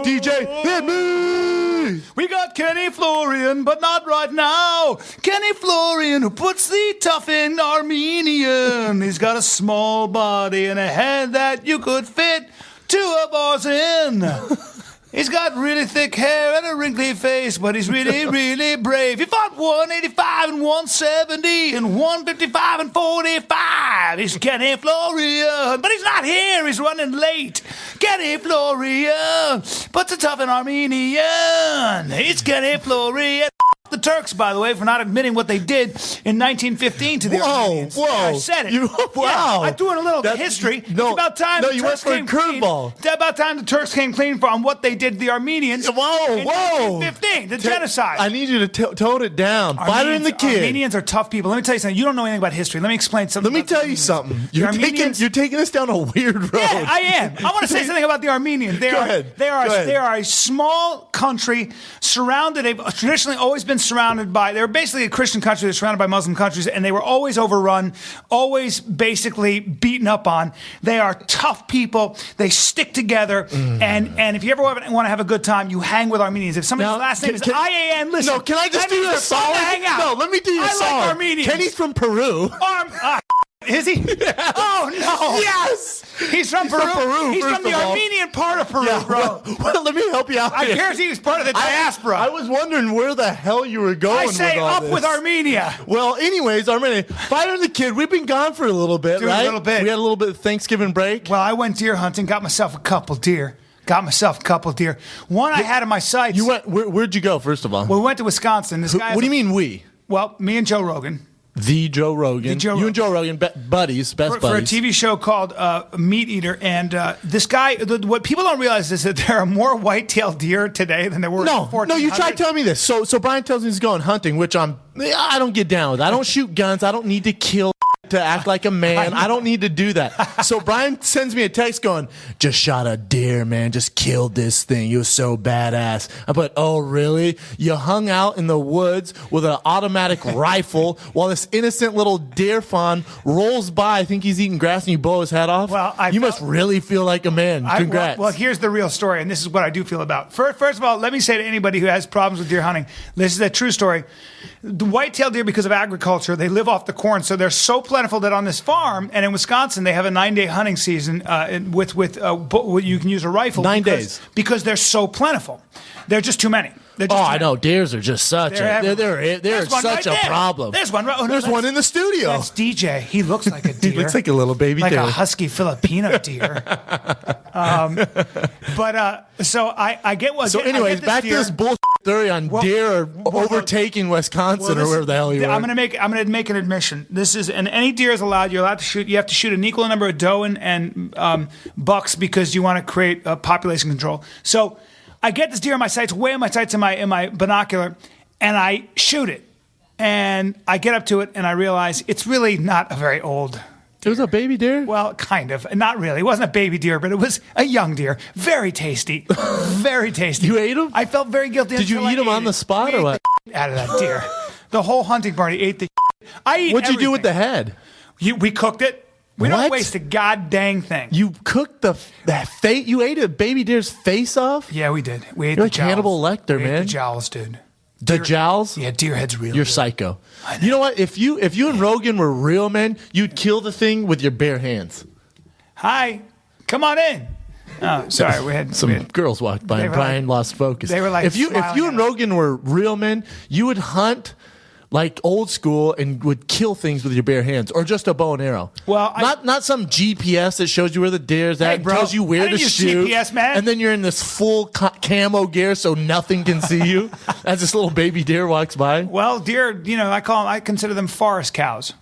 DJ, hit me! We got Kenny Florian, but not right now. Kenny Florian, who puts the tough in Armenian. He's got a small body and a head that you could fit 2 of ours in. He's got really thick hair and a wrinkly face, but he's really, really brave. He fought 185 and 170 and 155 and 45. He's Kenny Florian, but he's not here. He's running late. Kenny Florian, puts a tough in Armenian. He's Kenny Florian. The Turks, by the way, for not admitting what they did in 1915 to the Armenians. Whoa. I said it. Wow. Yeah, I threw in a little history. No, it's about time no, the you Turks went for a came clean. curveball. It's about time the Turks came clean on what they did to the Armenians in 1915, the genocide. I need you to tone it down. Fighter and the Kid. Armenians are tough people. Let me tell you something. You don't know anything about history. Let me explain something. Let me tell you something. You're taking us down a weird road. Yeah, I am. I want to say something about the Armenians. They are a small country surrounded. They've traditionally always been surrounded by. They were basically a Christian country. They're surrounded by Muslim countries, and they were always overrun, always basically beaten up on. They are tough people. They stick together, and if you ever want to have a good time, you hang with Armenians. If somebody's last name is IAN, listen. No, can I just do you a solid? Hang out. No, let me do you a solid. I like Armenians. Kenny's from Peru. Is he? Yeah. Oh, no. Yes. He's from Peru. He's from the Armenian part of Peru, bro. Well, let me help you out I here. guarantee he was part of the diaspora. I was wondering where the hell you were going with all this. I say up with Armenia. Well, anyways, Armenia, Fighter and the Kid, we've been gone for a little bit, right? A little bit. We had a little bit of Thanksgiving break. Well, I went deer hunting, got myself a couple deer. One I had in my sights. You went. Where'd you go? First of all, we went to Wisconsin. What do you mean we? Well, me and Joe Rogan. The Joe Rogan. You and Joe Rogan, buddies, best buddies. For a TV show called Meat Eater. And this guy, what people don't realize is that there are more white-tailed deer today than there were in 1400. No, you tried telling me this. So Brian tells me he's going hunting, which I don't get down with. I don't shoot guns. I don't need to kill to act like a man. I don't need to do that. So Brian sends me a text going, just shot a deer, man. Just killed this thing. It was so badass. I put, oh, really? You hung out in the woods with an automatic rifle while this innocent little deer fawn rolls by. I think he's eating grass and you blow his head off? Well, you must really feel like a man. Congrats. Well, here's the real story, and this is what I do feel about. First of all, let me say to anybody who has problems with deer hunting, this is a true story. The white-tailed deer, because of agriculture, they live off the corn, so they're so plentiful that on this farm and in Wisconsin they have a 9-day hunting season with you can use a rifle. 9 days because they're so plentiful. They're just too many. I know. Deers are just such they're such a problem. There's one. There's one in the studio. That's DJ. He looks like a deer. He looks like a little baby deer. Like a husky Filipino deer. So I get what. So anyways, back to this bullshit theory on deer overtaking Wisconsin or wherever the hell you are. I'm gonna make an admission. This is and any deer is allowed. You're allowed to shoot. You have to shoot an equal number of doe and bucks because you want to create population control. So I get this deer in my sights, way in my sights in my binocular, and I shoot it. And I get up to it, and I realize it's really not a very old. It was a baby deer? Well, kind of. Not really. It wasn't a baby deer, but it was a young deer. Very tasty. Very tasty. You ate him? I felt very guilty. Did you eat him on the spot or what? Out of that deer. The whole hunting party ate the I eat What'd you do with the head? We cooked it. We don't waste a god dang thing. You cooked that face? You ate a baby deer's face off? Yeah, we did. We ate You're the like jowls. Hannibal Lecter, We man. ate the jowls, dude. The jowls? Yeah, deer head's real. You're psycho. You know what? If you and Rogan were real men, you'd kill the thing with your bare hands. Hi, come on in. Oh, sorry, we had girls walked by and Brian lost focus. They were like, if you and Rogan were real men, you would hunt like old school and would kill things with your bare hands or just a bow and arrow. Well, not some GPS that shows you where the deer is at, tells you where to shoot. GPS, man. And then you're in this full camo gear so nothing can see you as this little baby deer walks by. Well, deer, I consider them forest cows.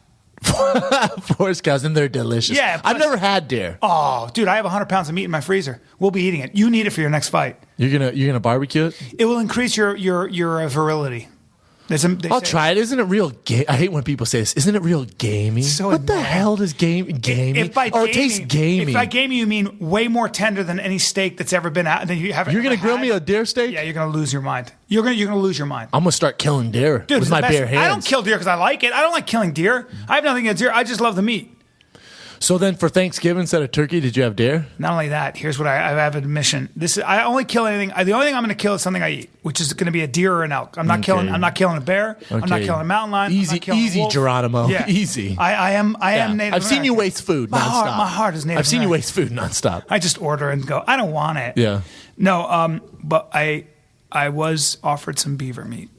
Forest cows, and they're delicious. Yeah, I've never had deer. Oh, dude, I have 100 pounds of meat in my freezer. We'll be eating it. You need it for your next fight. You're gonna barbecue it? It will increase your virility. I'll try it. Isn't it real? I hate when people say this. Isn't it real gamey? So what the hell does gamey? It tastes gamey. If by gamey you mean way more tender than any steak that's ever been out. Then you're gonna grill me a deer steak? Yeah, you're gonna lose your mind. You're gonna lose your mind. I'm gonna start killing deer with my bare hands. I don't kill deer because I like it. I don't like killing deer. I have nothing against deer. I just love the meat. So then for Thanksgiving instead of turkey, did you have deer? Not only that, here's what I have an admission. I only kill anything. The only thing I'm going to kill is something I eat, which is going to be a deer or an elk. I'm not killing a bear. I'm not killing a mountain lion. Easy, Geronimo. Yeah. Easy. I am Native I've seen you waste food nonstop. My heart is Native I've seen you American. waste food nonstop. I just order and go, I don't want it. Yeah. No, but I was offered some beaver meat.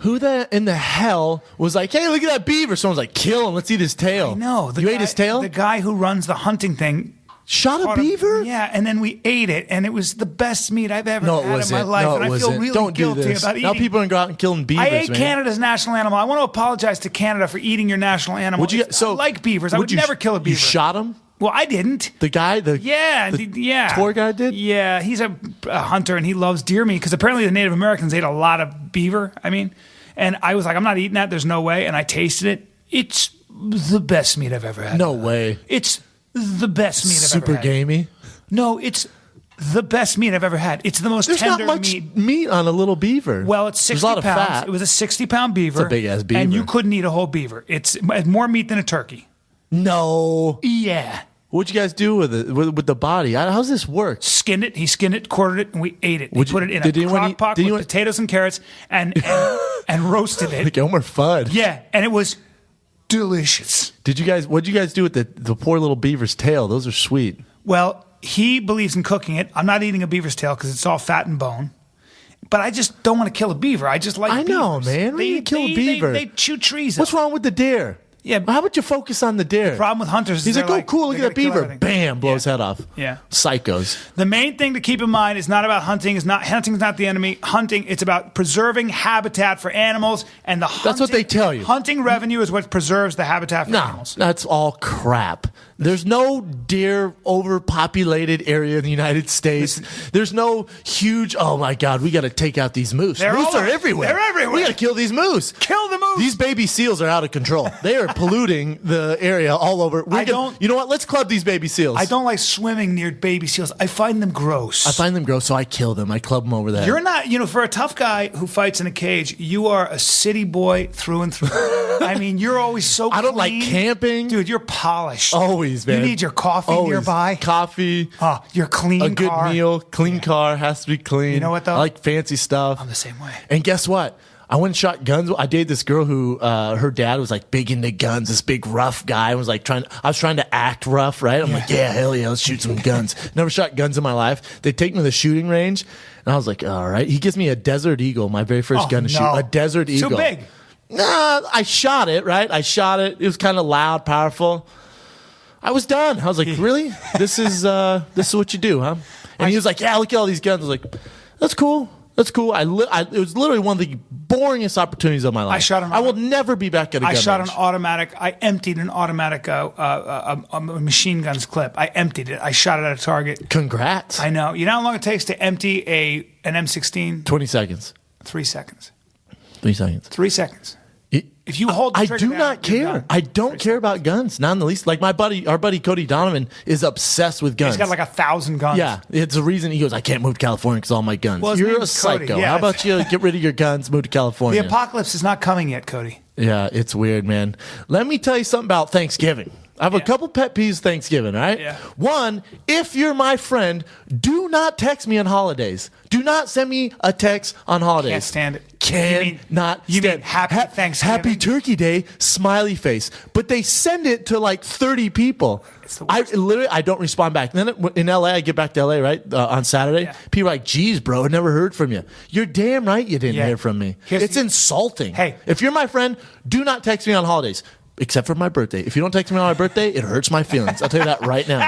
Who in the hell was like, hey, look at that beaver? Someone's like, kill him. Let's eat his tail. No, you ate his tail? The guy who runs the hunting thing shot a beaver? Yeah, and then we ate it, and it was the best meat I've ever had in my life. No, and I feel really Don't guilty do this. about eating. Now people are going to go out and killing beavers, I ate man. Canada's national animal. I want to apologize to Canada for eating your national animal. I like beavers. I would never kill a beaver. You shot him? Well, I didn't. The guy? The tour guide did? Yeah, he's a hunter, and he loves deer meat, because apparently the Native Americans ate a lot of beaver. And I was like, I'm not eating that. There's no way. And I tasted it. It's the best meat I've ever had. No way. It's the best meat I've ever had. Super gamey? No, it's the best meat I've ever had. It's the most tender not much meat on a little beaver. Well, it's 60 There's a lot pounds. of fat. It was a 60-pound beaver. It's a big-ass beaver. And you couldn't eat a whole beaver. It's more meat than a turkey. No. Yeah. What'd you guys do with it, with the body? How's this work? Skinned it. He skinned it, quartered it, and we ate it. We put it in a crock pot with potatoes and carrots and roasted it. Like Elmer Fudd. Yeah, and it was delicious. What'd you guys do with the poor little beaver's tail? Those are sweet. Well, he believes in cooking it. I'm not eating a beaver's tail because it's all fat and bone. But I just don't want to kill a beaver. I just like beavers. I know, man. Why you kill a beaver? They chew trees up. What's wrong with the deer? Yeah. How about you focus on the deer? The problem with hunters is he's like, oh, cool, look at that beaver. Bam, blows head off. Yeah. Psychos. The main thing to keep in mind is not about hunting. Hunting is not the enemy. Hunting, it's about preserving habitat for animals. And that's what they tell you. Hunting revenue is what preserves the habitat for animals. That's all crap. There's no deer overpopulated area in the United States. There's no huge, oh my God, we got to take out these moose. Moose are everywhere. They're everywhere. We got to kill these moose. Kill the moose. These baby seals are out of control. They are polluting the area all over. You know what? Let's club these baby seals. I don't like swimming near baby seals. I find them gross. So I kill them. I club them over there. You're not, for a tough guy who fights in a cage, you are a city boy through and through. You're always so clean. I don't like camping. Dude, you're polished. Always, man. You need your coffee nearby. Coffee. Your clean a good car. meal. Clean car has to be clean. You know what, though? I like fancy stuff. I'm the same way. And guess what? I went and shot guns. I dated this girl who her dad was like big into guns. This big rough guy was like I was trying to act rough, right? I'm like, yeah, hell yeah, let's shoot some guns. Never shot guns in my life. They take me to the shooting range, and I was like, all right. He gives me a Desert Eagle, my very first gun to shoot. A Desert Eagle. So big. Nah, I shot it, right? I shot it. It was kind of loud, powerful. I was done. I was like, really? This is what you do, huh? And he was like, yeah, look at all these guns. I was like, that's cool. That's cool. It was literally one of the boringest opportunities of my life. I will never be back at a gun range. An automatic. I emptied an automatic a machine gun's clip. I emptied it. I shot it at a target. Congrats. I know. You know how long it takes to empty an M16? 20 seconds. 3 seconds. 3 seconds. 3 seconds. If you hold the trigger I do not care. I don't care about guns, not in the least. Like our buddy Cody Donovan is obsessed with guns. He's got like 1,000 guns. Yeah, it's a reason he goes, I can't move to California because all my guns. Well, you're a psycho. Cody, yeah. How about you get rid of your guns, move to California? The apocalypse is not coming yet, Cody. Yeah, it's weird, man. Let me tell you something about Thanksgiving. I have a couple pet peeves Thanksgiving, all right? Yeah. One, if you're my friend, do not text me on holidays. Do not send me a text on holidays. Can't stand it. You mean happy Thanksgiving? Happy Turkey Day, smiley face. But they send it to like 30 people. It's the worst. I don't respond back. And then in LA, I get back to LA, right, on Saturday. Yeah. People are like, geez, bro, I never heard from you. You're damn right you didn't hear from me. It's insulting. Hey. If you're my friend, do not text me on holidays. Except for my birthday. If you don't text me on my birthday, it hurts my feelings. I'll tell you that right now.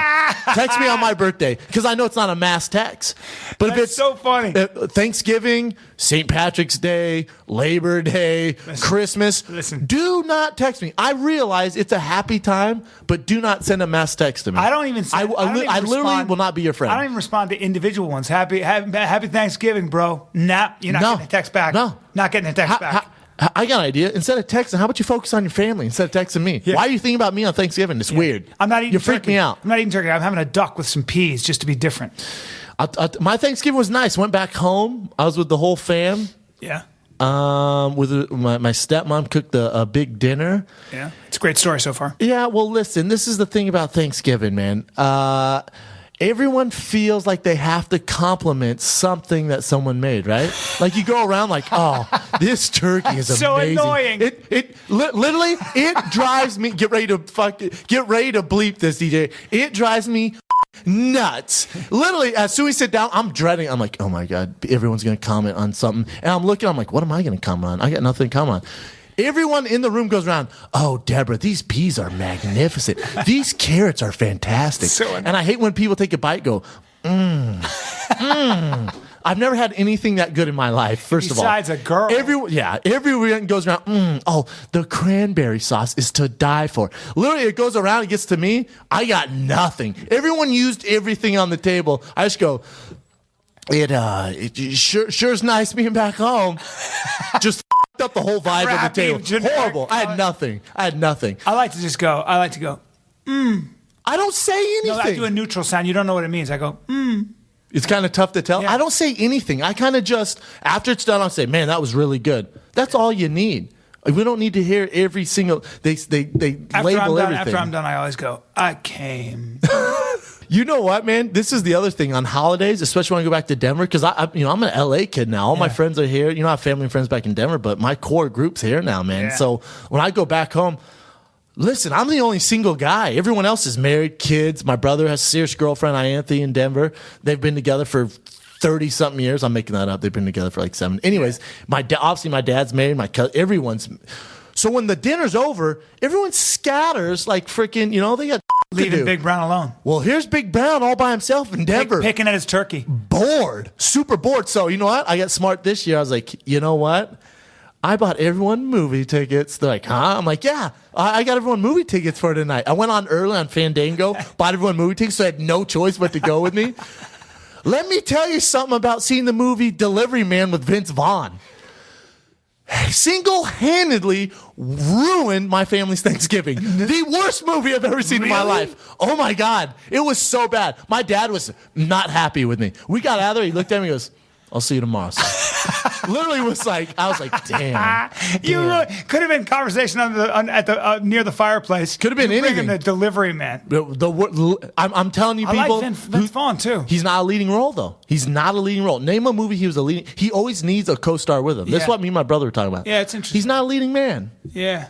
Text me on my birthday because I know it's not a mass text. But if it's so funny, Thanksgiving, St. Patrick's Day, Labor Day, Christmas, do not text me. I realize it's a happy time, but do not send a mass text to me. I don't even. I literally will not be your friend. I don't even respond to individual ones. Happy Thanksgiving, bro. Nah, you're not getting a text back. No, not getting a text back. I got an idea. Instead of texting, how about you focus on your family instead of texting me? Yeah. Why are you thinking about me on Thanksgiving? It's weird. I'm not eating. You freak me out. I'm not eating turkey. I'm having a duck with some peas just to be different. My Thanksgiving was nice. Went back home. I was with the whole fam. Yeah. With my stepmom cooked a big dinner. Yeah. It's a great story so far. Yeah, well, listen, this is the thing about Thanksgiving, man. Everyone feels like they have to compliment something that someone made, right? Like you go around like, oh, this turkey is so amazing. Annoying. Literally, it drives me. Get ready to bleep this, DJ. It drives me nuts. Literally, as soon as we sit down, I'm dreading. I'm like, oh my God, everyone's going to comment on something. And I'm looking, I'm like, what am I going to comment on? I got nothing to comment on. Everyone in the room goes around, oh, Deborah, these peas are magnificent. These carrots are fantastic. And I hate when people take a bite go, I've never had anything that good in my life, first of all. Besides a girl. Everyone goes around, oh, the cranberry sauce is to die for. Literally, it goes around, it gets to me, I got nothing. Everyone used everything on the table. I just go, it sure is nice being back home. Just up the whole vibe of the table. Horrible. I had nothing. I like to go, I don't say anything. No, I do a neutral sound. You don't know what it means. I go, It's kind of tough to tell. Yeah. I don't say anything. I kind of just, after it's done, I'll say, man, that was really good. That's all you need. We don't need to hear every single, they label everything. After I'm done, I always go, I came. You know what, man? This is the other thing on holidays, especially when I go back to Denver, because I'm an LA kid now. All my friends are here. I have family and friends back in Denver, but my core group's here now, man. Yeah. So when I go back home, listen, I'm the only single guy. Everyone else is married, kids. My brother has a serious girlfriend, Anthony, in Denver. They've been together for 30-something years. I'm making that up. They've been together for like 7. Anyways, obviously my dad's married. My cousin, everyone's. So when the dinner's over, everyone scatters like freaking, they got Leaving Big Brown alone. Well, here's Big Brown all by himself in Denver. Picking at his turkey. Bored. Super bored. So you know what? I got smart this year. I was like, you know what? I bought everyone movie tickets. They're like, huh? I'm like, yeah, I got everyone movie tickets for tonight. I went on early on Fandango, bought everyone movie tickets, so I had no choice but to go with me. Let me tell you something about seeing the movie Delivery Man with Vince Vaughn. Single-handedly ruined my family's Thanksgiving. The worst movie I've ever seen in my life. Oh my God. It was so bad. My dad was not happy with me. We got out of there. He looked at me and goes, I'll see you tomorrow. Literally I was like, damn. You really could have been conversation near the fireplace. Could have been anything. The Delivery Man. I'm telling you, people. I like Vince Vaughn too. He's not a leading role though. He's not a leading role. Name a movie he was a leading. He always needs a co-star with him. That's what me and my brother were talking about. Yeah, it's interesting. He's not a leading man. Yeah.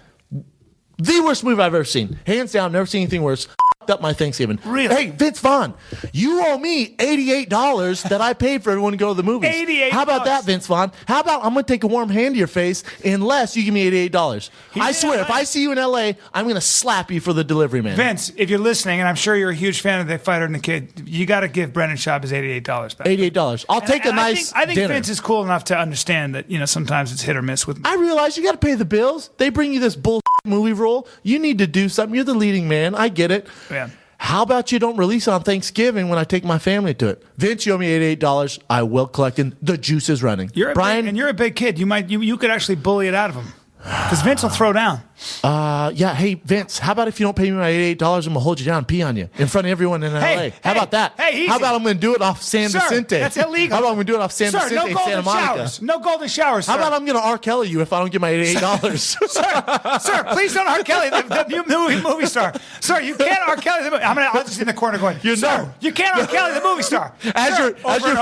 The worst movie I've ever seen. Hands down, never seen anything worse. Up my Thanksgiving. Really? Hey, Vince Vaughn, you owe me $88 that I paid for everyone to go to the movies. $88. How about that, Vince Vaughn? How about I'm going to take a warm hand to your face unless you give me $88? I swear, if I see you in LA, I'm going to slap you for the Delivery Man. Vince, if you're listening, and I'm sure you're a huge fan of The Fighter and the Kid, you got to give Brendan Schaub his $88 back. $88. I'll take a nice I think dinner. Vince is cool enough to understand that, sometimes it's hit or miss with me. I realize you got to pay the bills. They bring you this bullshit movie role. You need to do something. You're the leading man. I get it. Yeah. How about you don't release it on Thanksgiving when I take my family to it? Vince, you owe me $88. I will collect it. The juice is running. You're a big kid. You could actually bully it out of him. Because Vince will throw down. Yeah. Hey, Vince, how about if you don't pay me my $88, I'm going to hold you down and pee on you in front of everyone in LA? How about that? Hey, easy. How about I'm going to do it off San Vicente? That's illegal. How about I'm going to do it off San Vicente and Santa Monica? Showers. No golden showers, sir. How about I'm going to R. Kelly you if I don't get my $88? Sir, please don't R. Kelly the new movie star. Sir, you can't R. Kelly the movie. I'm just in the corner going, sir, you can't R. Kelly the movie star. As you're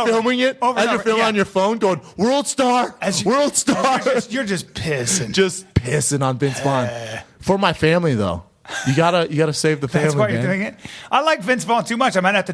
filming it, as you're filming on your phone going, world star, world star. You're just pissing. Just pissing on Vince Vaughn. For my family, though, you gotta save the family. That's why you're doing it. I like Vince Vaughn too much. I might have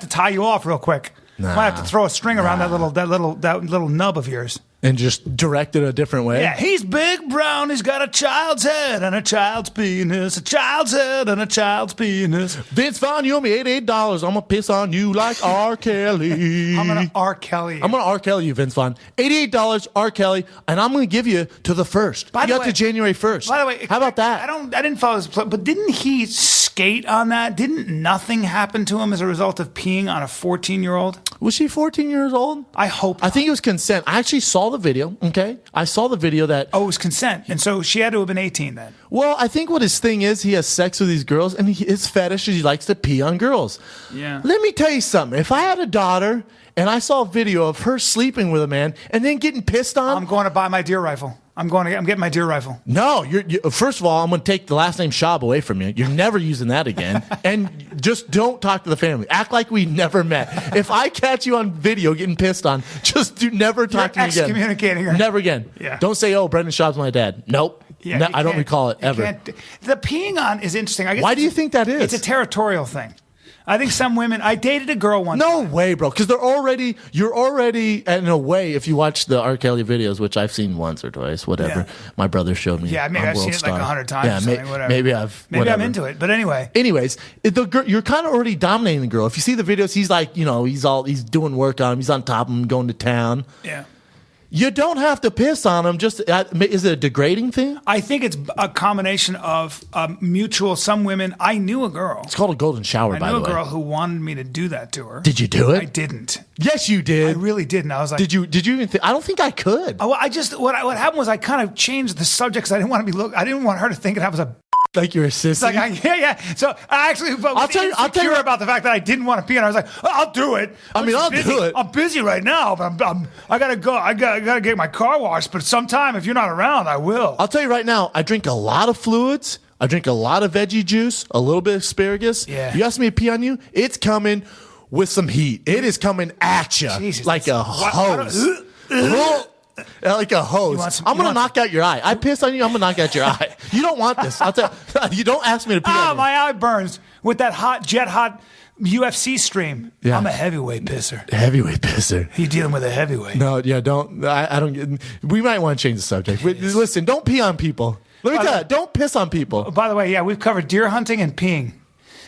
to tie you off real quick. I might have to throw a string around that little nub of yours. And just direct it a different way? Yeah, he's Big Brown. He's got a child's head and a child's penis. A child's head and a child's penis. Vince Vaughn, you owe me $88. I'm going to piss on you like R. Kelly. I'm going to R. Kelly. I'm going to R. Kelly you, Vince Vaughn. $88, R. Kelly, and I'm going to give you to the 1st. You got to January 1st. By the way, how about that? I didn't follow this, but didn't he skate on that? Didn't nothing happen to him as a result of peeing on a 14-year-old? Was she 14 years old? I hope not. I think it was consent. I actually saw the video, okay? I saw the video that... Oh, it was consent. And so she had to have been 18 then. Well, I think what his thing is, he has sex with these girls, and his fetish is he likes to pee on girls. Yeah. Let me tell you something. If I had a daughter and I saw a video of her sleeping with a man and then getting pissed on... I'm going to buy my deer rifle. I'm getting my deer rifle. No, first of all, I'm going to take the last name Schaub away from you. You're never using that again. And just don't talk to the family. Act like we never met. If I catch you on video getting pissed on, just never talk to me again. Excommunicating her. Never again. Yeah. Don't say, oh, Brendan Schaub's my dad. Nope. Yeah, I don't recall it ever. The peeing on is interesting. I guess Why do you think that is? It's a territorial thing. I think some women. I dated a girl once. No way, bro. Because you're already, in a way, if you watch the R. Kelly videos, which I've seen once or twice, whatever. Yeah. My brother showed me. Yeah, maybe I've seen it like 100 times. Yeah, or something, whatever. maybe Maybe I'm into it. But anyway. Anyways, you're kind of already dominating the girl. If you see the videos, he's like, he's doing work on him. He's on top of him, going to town. Yeah. You don't have to piss on him. Just is it a degrading thing? I think it's a combination of mutual. Some women. I knew a girl. It's called a golden shower. By the way, I knew a girl who wanted me to do that to her. Did you do it? I didn't. Yes, you did. I really didn't. I was like, did you even think? I don't think I could. Well, what happened was I kind of changed the subject because I didn't want to be I didn't want her to think that I was a. Like you're a sissy? Yeah. So I actually I'll tell you about the fact that I didn't want to pee, and I was like, I'll do it. I'll do it. I'm busy right now, but I gotta go. I gotta get my car washed. But sometime, if you're not around, I will. I'll tell you right now. I drink a lot of fluids. I drink a lot of veggie juice. A little bit of asparagus. Yeah. You ask me to pee on you, it's coming with some heat. It is coming at you like a hose. Like a hose. I'm going to knock out your eye. I piss on you, I'm going to knock out your eye. You don't want this. I'll tell you. You don't ask me to pee on you. My eye burns with that jet hot UFC stream. Yeah. I'm a heavyweight pisser. Heavyweight pisser. You're dealing with a heavyweight. No, yeah, don't. I don't. We might want to change the subject. Listen, don't pee on people. Let me tell you, don't piss on people. By the way, yeah, we've covered deer hunting and peeing.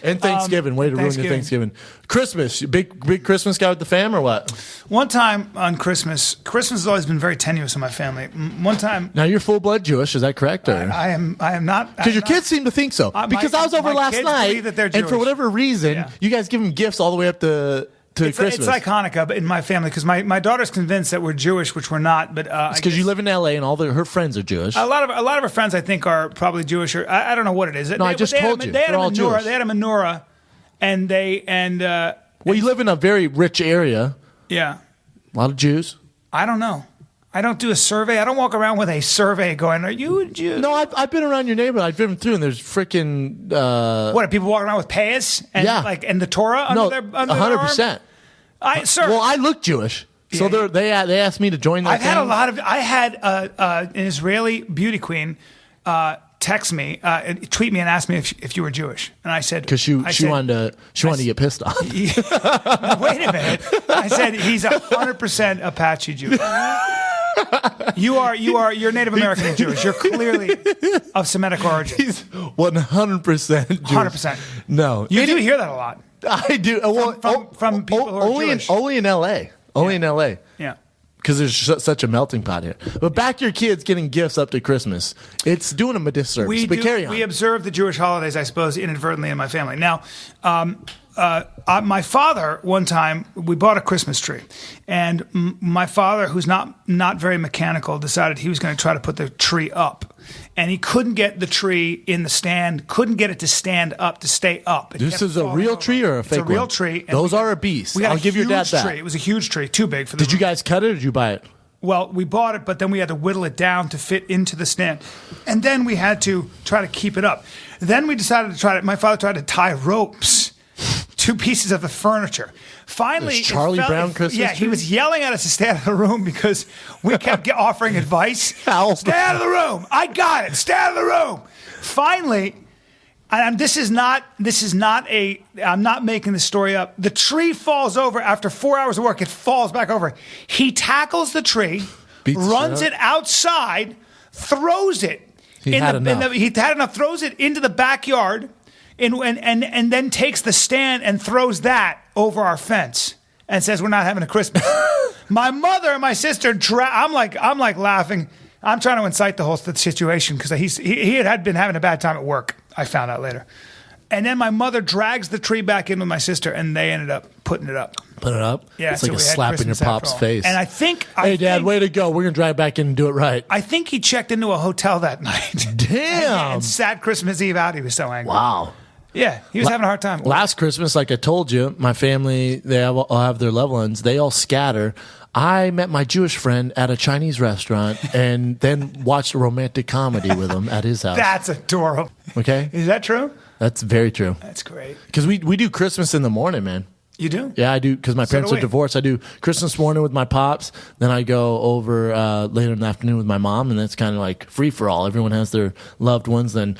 And Thanksgiving. Way to ruin your Thanksgiving. Christmas. Big Christmas guy with the fam or what? One time on Christmas has always been very tenuous in my family. One time. Now you're full blood Jewish. Is that correct? Or? I am not. Because your kids seem to think so. Because I was over last night, and for whatever reason, you guys give them gifts all the way up to Christmas. It's like Hanukkah in my family because my daughter's convinced that we're Jewish, which we're not. But it's because you live in L.A. and all her friends are Jewish. A lot of her friends, I think, are probably Jewish. Or I don't know what it is. No, I just told you. They're all Jewish. They had a menorah. Well, you live in a very rich area. Yeah. A lot of Jews. I don't know. I don't do a survey. I don't walk around with a survey going, are you a Jew? No, I've been around your neighborhood. I've driven through, and there's freaking... what, are people walking around with payas? And, and the Torah under their 100%. Sir. Well, I look Jewish. So they asked me to join their family. I had an Israeli beauty queen text me, tweet me, and ask me if you were Jewish, and I said because she wanted to get pissed off. Wait a minute, I said he's 100% Apache Jew. You're Native American and Jewish. You're clearly of Semitic origin. He's 100% Jewish. 100%. No, you do hear that a lot. I do. From people who are Jewish. Only in L.A. Only in L.A. Yeah. Because there's such a melting pot here. But back to your kids getting gifts up to Christmas. It's doing them a disservice. Carry on. We observe the Jewish holidays, I suppose, inadvertently in my family. Now, my father, one time, we bought a Christmas tree. And my father, who's not very mechanical, decided he was going to try to put the tree up. And he couldn't get the tree in the stand, couldn't get it to stand up, to stay up. This is a real tree or a fake one? It's a real tree. Those are a beast. I'll give your dad that. It was a huge tree, too big for the Did you guys cut it or did you buy it? Well, we bought it, but then we had to whittle it down to fit into the stand. And then we had to try to keep it up. Then we decided to my father tried to tie ropes to pieces of the furniture. Finally, Charlie Brown Christmas tree? He was yelling at us to stay out of the room because we kept offering advice. Stay out of the room. I got it. Stay out of the room. Finally, and this is not I'm not making this story up. The tree falls over after 4 hours of work. It falls back over. He tackles the tree, runs it outside, throws it. He had enough. Throws it into the backyard. And then takes the stand and throws that over our fence and says we're not having a Christmas. My mother and my sister, I'm like laughing. I'm trying to incite the whole situation because he had been having a bad time at work. I found out later. And then my mother drags the tree back in with my sister, and they ended up putting it up. Put it up? Yeah, it's like a slap in your pop's face. And I think... Hey, Dad, way to go. We're going to drive back in and do it right. I think he checked into a hotel that night. Damn. And sat Christmas Eve out. He was so angry. Wow. Yeah, he was having a hard time. Last Christmas, like I told you, my family, they all have their loved ones. They all scatter. I met my Jewish friend at a Chinese restaurant and then watched a romantic comedy with him at his house. That's adorable. Okay? Is that true? That's very true. That's great. Because we do Christmas in the morning, man. You do? Yeah, I do. Because my parents do are we. divorced. I do Christmas morning with my pops. Then I go over later in the afternoon with my mom. And it's kind of like free for all. Everyone has their loved ones. Then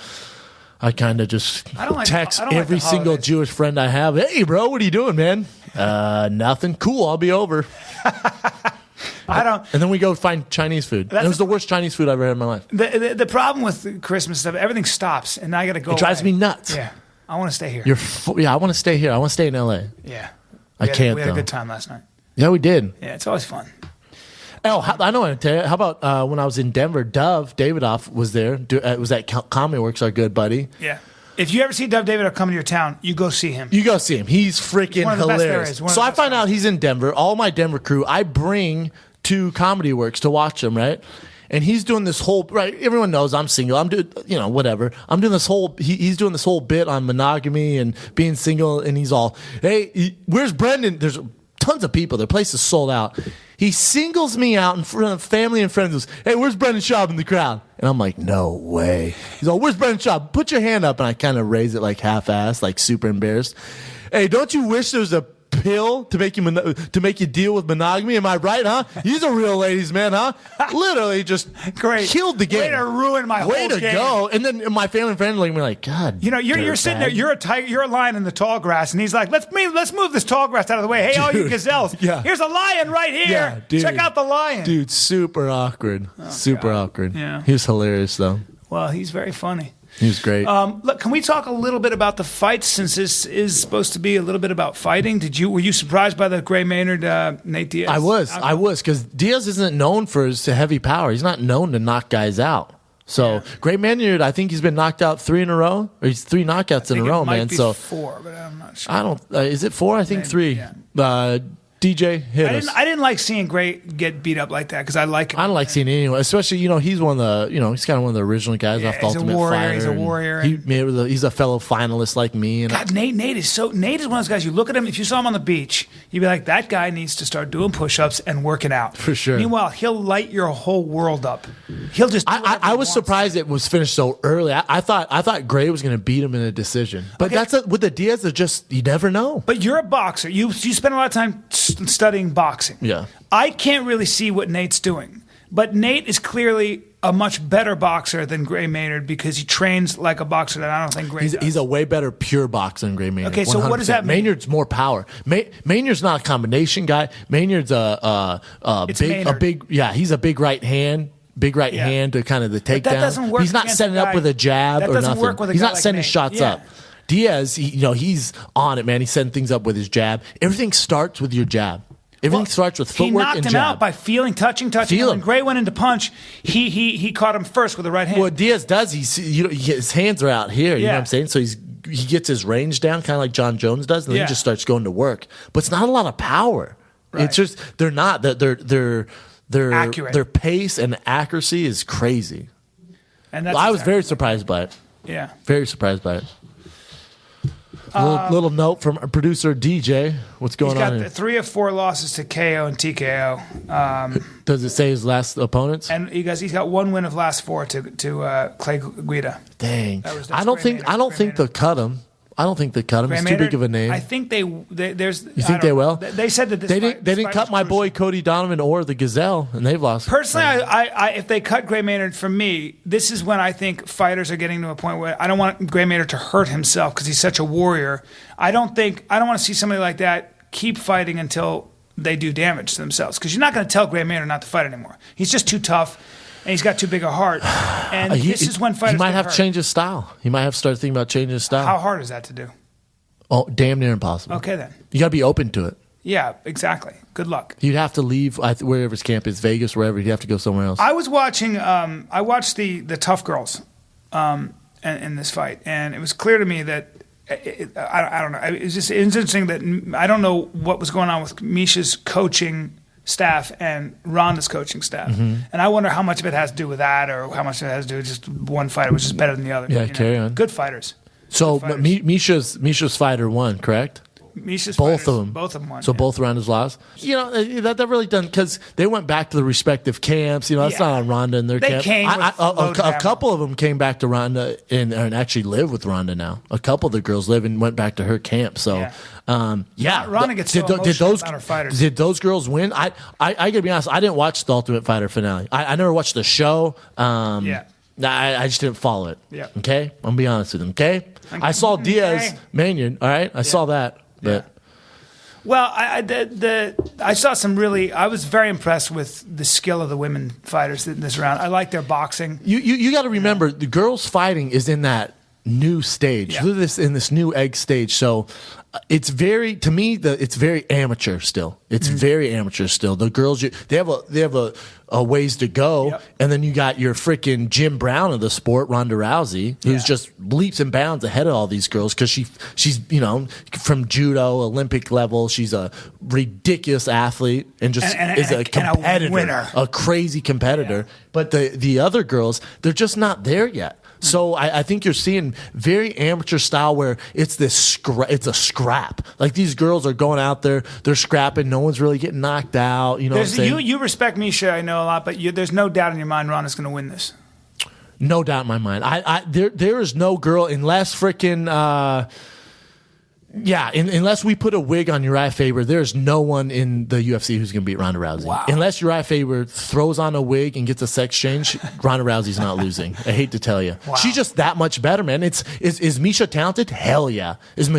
I kind of just text every single Jewish friend I have. Hey, bro, what are you doing, man? Nothing. Cool. I'll be over. And then we go find Chinese food. It was the worst Chinese food I've ever had in my life. The problem with Christmas stuff, everything stops, and I got to go. It drives me nuts. Yeah, I want to stay here. I want to stay here. I want to stay in L.A. Yeah, I can't. We had a good time last night. Yeah, we did. Yeah, it's always fun. Oh, I know what to tell you. How about when I was in Denver, Dove Davidoff was there. It was at Comedy Works, our good buddy. Yeah. If you ever see Dove Davidoff come to your town, you go see him. You go see him. He's freaking hilarious. So I find out he's in Denver. All my Denver crew, I bring to Comedy Works to watch him, right? And he's doing this whole, right, everyone knows I'm single. I'm doing, whatever. I'm doing this whole, he's doing this whole bit on monogamy and being single. And he's all, hey, where's Brendan? There's tons of people. Their place is sold out. He singles me out in front of family and friends. Goes, hey, where's Brendan Schaub in the crowd? And I'm like, no way. He's all, where's Brendan Schaub? Put your hand up. And I kind of raise it like half-assed, like super embarrassed. Hey, don't you wish there was a pill to make you deal with monogamy? Am I right, huh? He's a real ladies man, huh? Literally just killed the game. Way to ruin my whole game. Way to go. And then my family and friends look at me like, God. You're sitting there, you're a lion in the tall grass, and he's like, let's move this tall grass out of the way. Hey, all you gazelles. Yeah. Here's a lion right here. Yeah, dude, check out the lion. Dude, super awkward. Super awkward. Yeah. He was hilarious though. Well, he's very funny. He was great. Look, can we talk a little bit about the fights, since this is supposed to be a little bit about fighting? Were you surprised by the Gray Maynard, Nate Diaz? I was, because Diaz isn't known for his heavy power. He's not known to knock guys out. So Gray Maynard, I think he's been knocked out 3 in a row. Or he's 3 knockouts in a row, man. So 4, but I'm not sure. I don't. Is it 4? I think 3. Yeah. DJ hit us. I didn't like seeing Gray get beat up like that because I like him. I don't like seeing it anyway, especially he's one of the he's kind of one of the original guys off the Ultimate Fighter. He's a warrior. He's a fellow finalist like me. And God, Nate is one of those guys. You look at him, if you saw him on the beach, you'd be like, that guy needs to start doing push-ups and working out for sure. Meanwhile, he'll light your whole world up. He'll just. I was surprised it was finished so early. I thought Gray was going to beat him in a decision, but with the Diaz, it's just you never know. But you're a boxer. You spend a lot of time studying boxing. Yeah. I can't really see what Nate's doing, but Nate is clearly a much better boxer than Gray Maynard because he trains like a boxer that I don't think Gray does. He's a way better pure boxer than Gray Maynard. Okay, so 100%. What does that mean? Maynard's more power. Maynard's not a combination guy. Maynard's he's a big right hand. Big right hand to kind of the takedown. That doesn't work. He's not setting up with a jab or nothing. Work with a he's guy not setting shots up. Diaz, he's on it, man. He's setting things up with his jab. Everything starts with your jab. Everything starts with footwork and jab. He knocked him out by touching. When Gray went into punch, he caught him first with the right hand. What Diaz does, his hands are out here. You know what I'm saying? So he gets his range down, kind of like John Jones does, and then he just starts going to work. But it's not a lot of power. Right. It's just they're not they're accurate. Their pace and accuracy is crazy. And I was very surprised by it. Yeah, very surprised by it. Little note from producer DJ. What's going on here? He's got 3 of 4 losses to KO and TKO. Does it say his last opponents? And he's got 1 win of last 4 to Clay Guida. Dang. I don't think they'll cut him. I don't think they cut him. He's too big of a name. I think there's. You think they will? They said that they didn't cut my boy Cody Donovan or the Gazelle, and they've lost. Personally, I if they cut Gray Maynard, for me, this is when I think fighters are getting to a point where I don't want Gray Maynard to hurt himself because he's such a warrior. I don't want to see somebody like that keep fighting until they do damage to themselves, because you're not going to tell Gray Maynard not to fight anymore. He's just too tough. And he's got too big a heart. And this is when fighters. He might have to change his style. He might have to start thinking about changing his style. How hard is that to do? Oh, damn near impossible. Okay, then. You got to be open to it. Yeah, exactly. Good luck. You'd have to leave wherever his camp is, Vegas, wherever. You'd have to go somewhere else. I was watching. I watched the Tough Girls in this fight, and it was clear to me that I don't know. It's interesting that I don't know what was going on with Misha's coaching staff and Ronda's coaching staff. Mm-hmm. And I wonder how much of it has to do with that, or how much of it has to do with just one fighter, which is better than the other. Yeah, carry on. Good fighters. So fighters. Misha's fighter won, correct? Misha's Both fighters, of them. Both of them won. So yeah. both Ronda's lost. You know, that really doesn't, because they went back to the respective camps. You know, that's Yeah. not on Ronda and their They camp. came with loads of A ammo. couple of them came back to Ronda and actually live with Ronda now. A couple of the girls live and went back to her camp. So, Yeah. Ronda gets so emotional about her fighters. Did those girls win? I gotta be honest. I didn't watch the Ultimate Fighter finale. I never watched the show. Yeah. I just didn't follow it. Yeah. Okay, I'm gonna be honest with him. Okay, I saw Diaz Manion. All right, I saw that, but. Well, I saw some really. I was very impressed with the skill of the women fighters in this round. I like their boxing. You got to remember, the girls fighting is in that new stage. Yeah. In this new egg stage. So it's very, to me, it's very amateur still. It's very amateur still. The girls, they have a ways to go, Yep. and then you got your freaking Jim Brown of the sport, Ronda Rousey, who's just leaps and bounds ahead of all these girls because she's from judo, Olympic level. She's a ridiculous athlete and just is a competitor, winner. a crazy competitor. Yeah. But the other girls, they're just not there yet. So I think you're seeing very amateur style where it's it's a scrap. Like these girls are going out there, they're scrapping. No one's really getting knocked out. You know what I'm saying? You respect Misha, I know a lot, but there's no doubt in your mind Ronda's going to win this. No doubt in my mind. There is no girl unless freaking. Unless we put a wig on Uriah Faber, there's no one in the UFC who's going to beat Ronda Rousey. Wow. Unless Uriah Faber throws on a wig and gets a sex change, Ronda Rousey's not losing. I hate to tell you. Wow. She's just that much better, man. Is Misha talented? Hell yeah. Is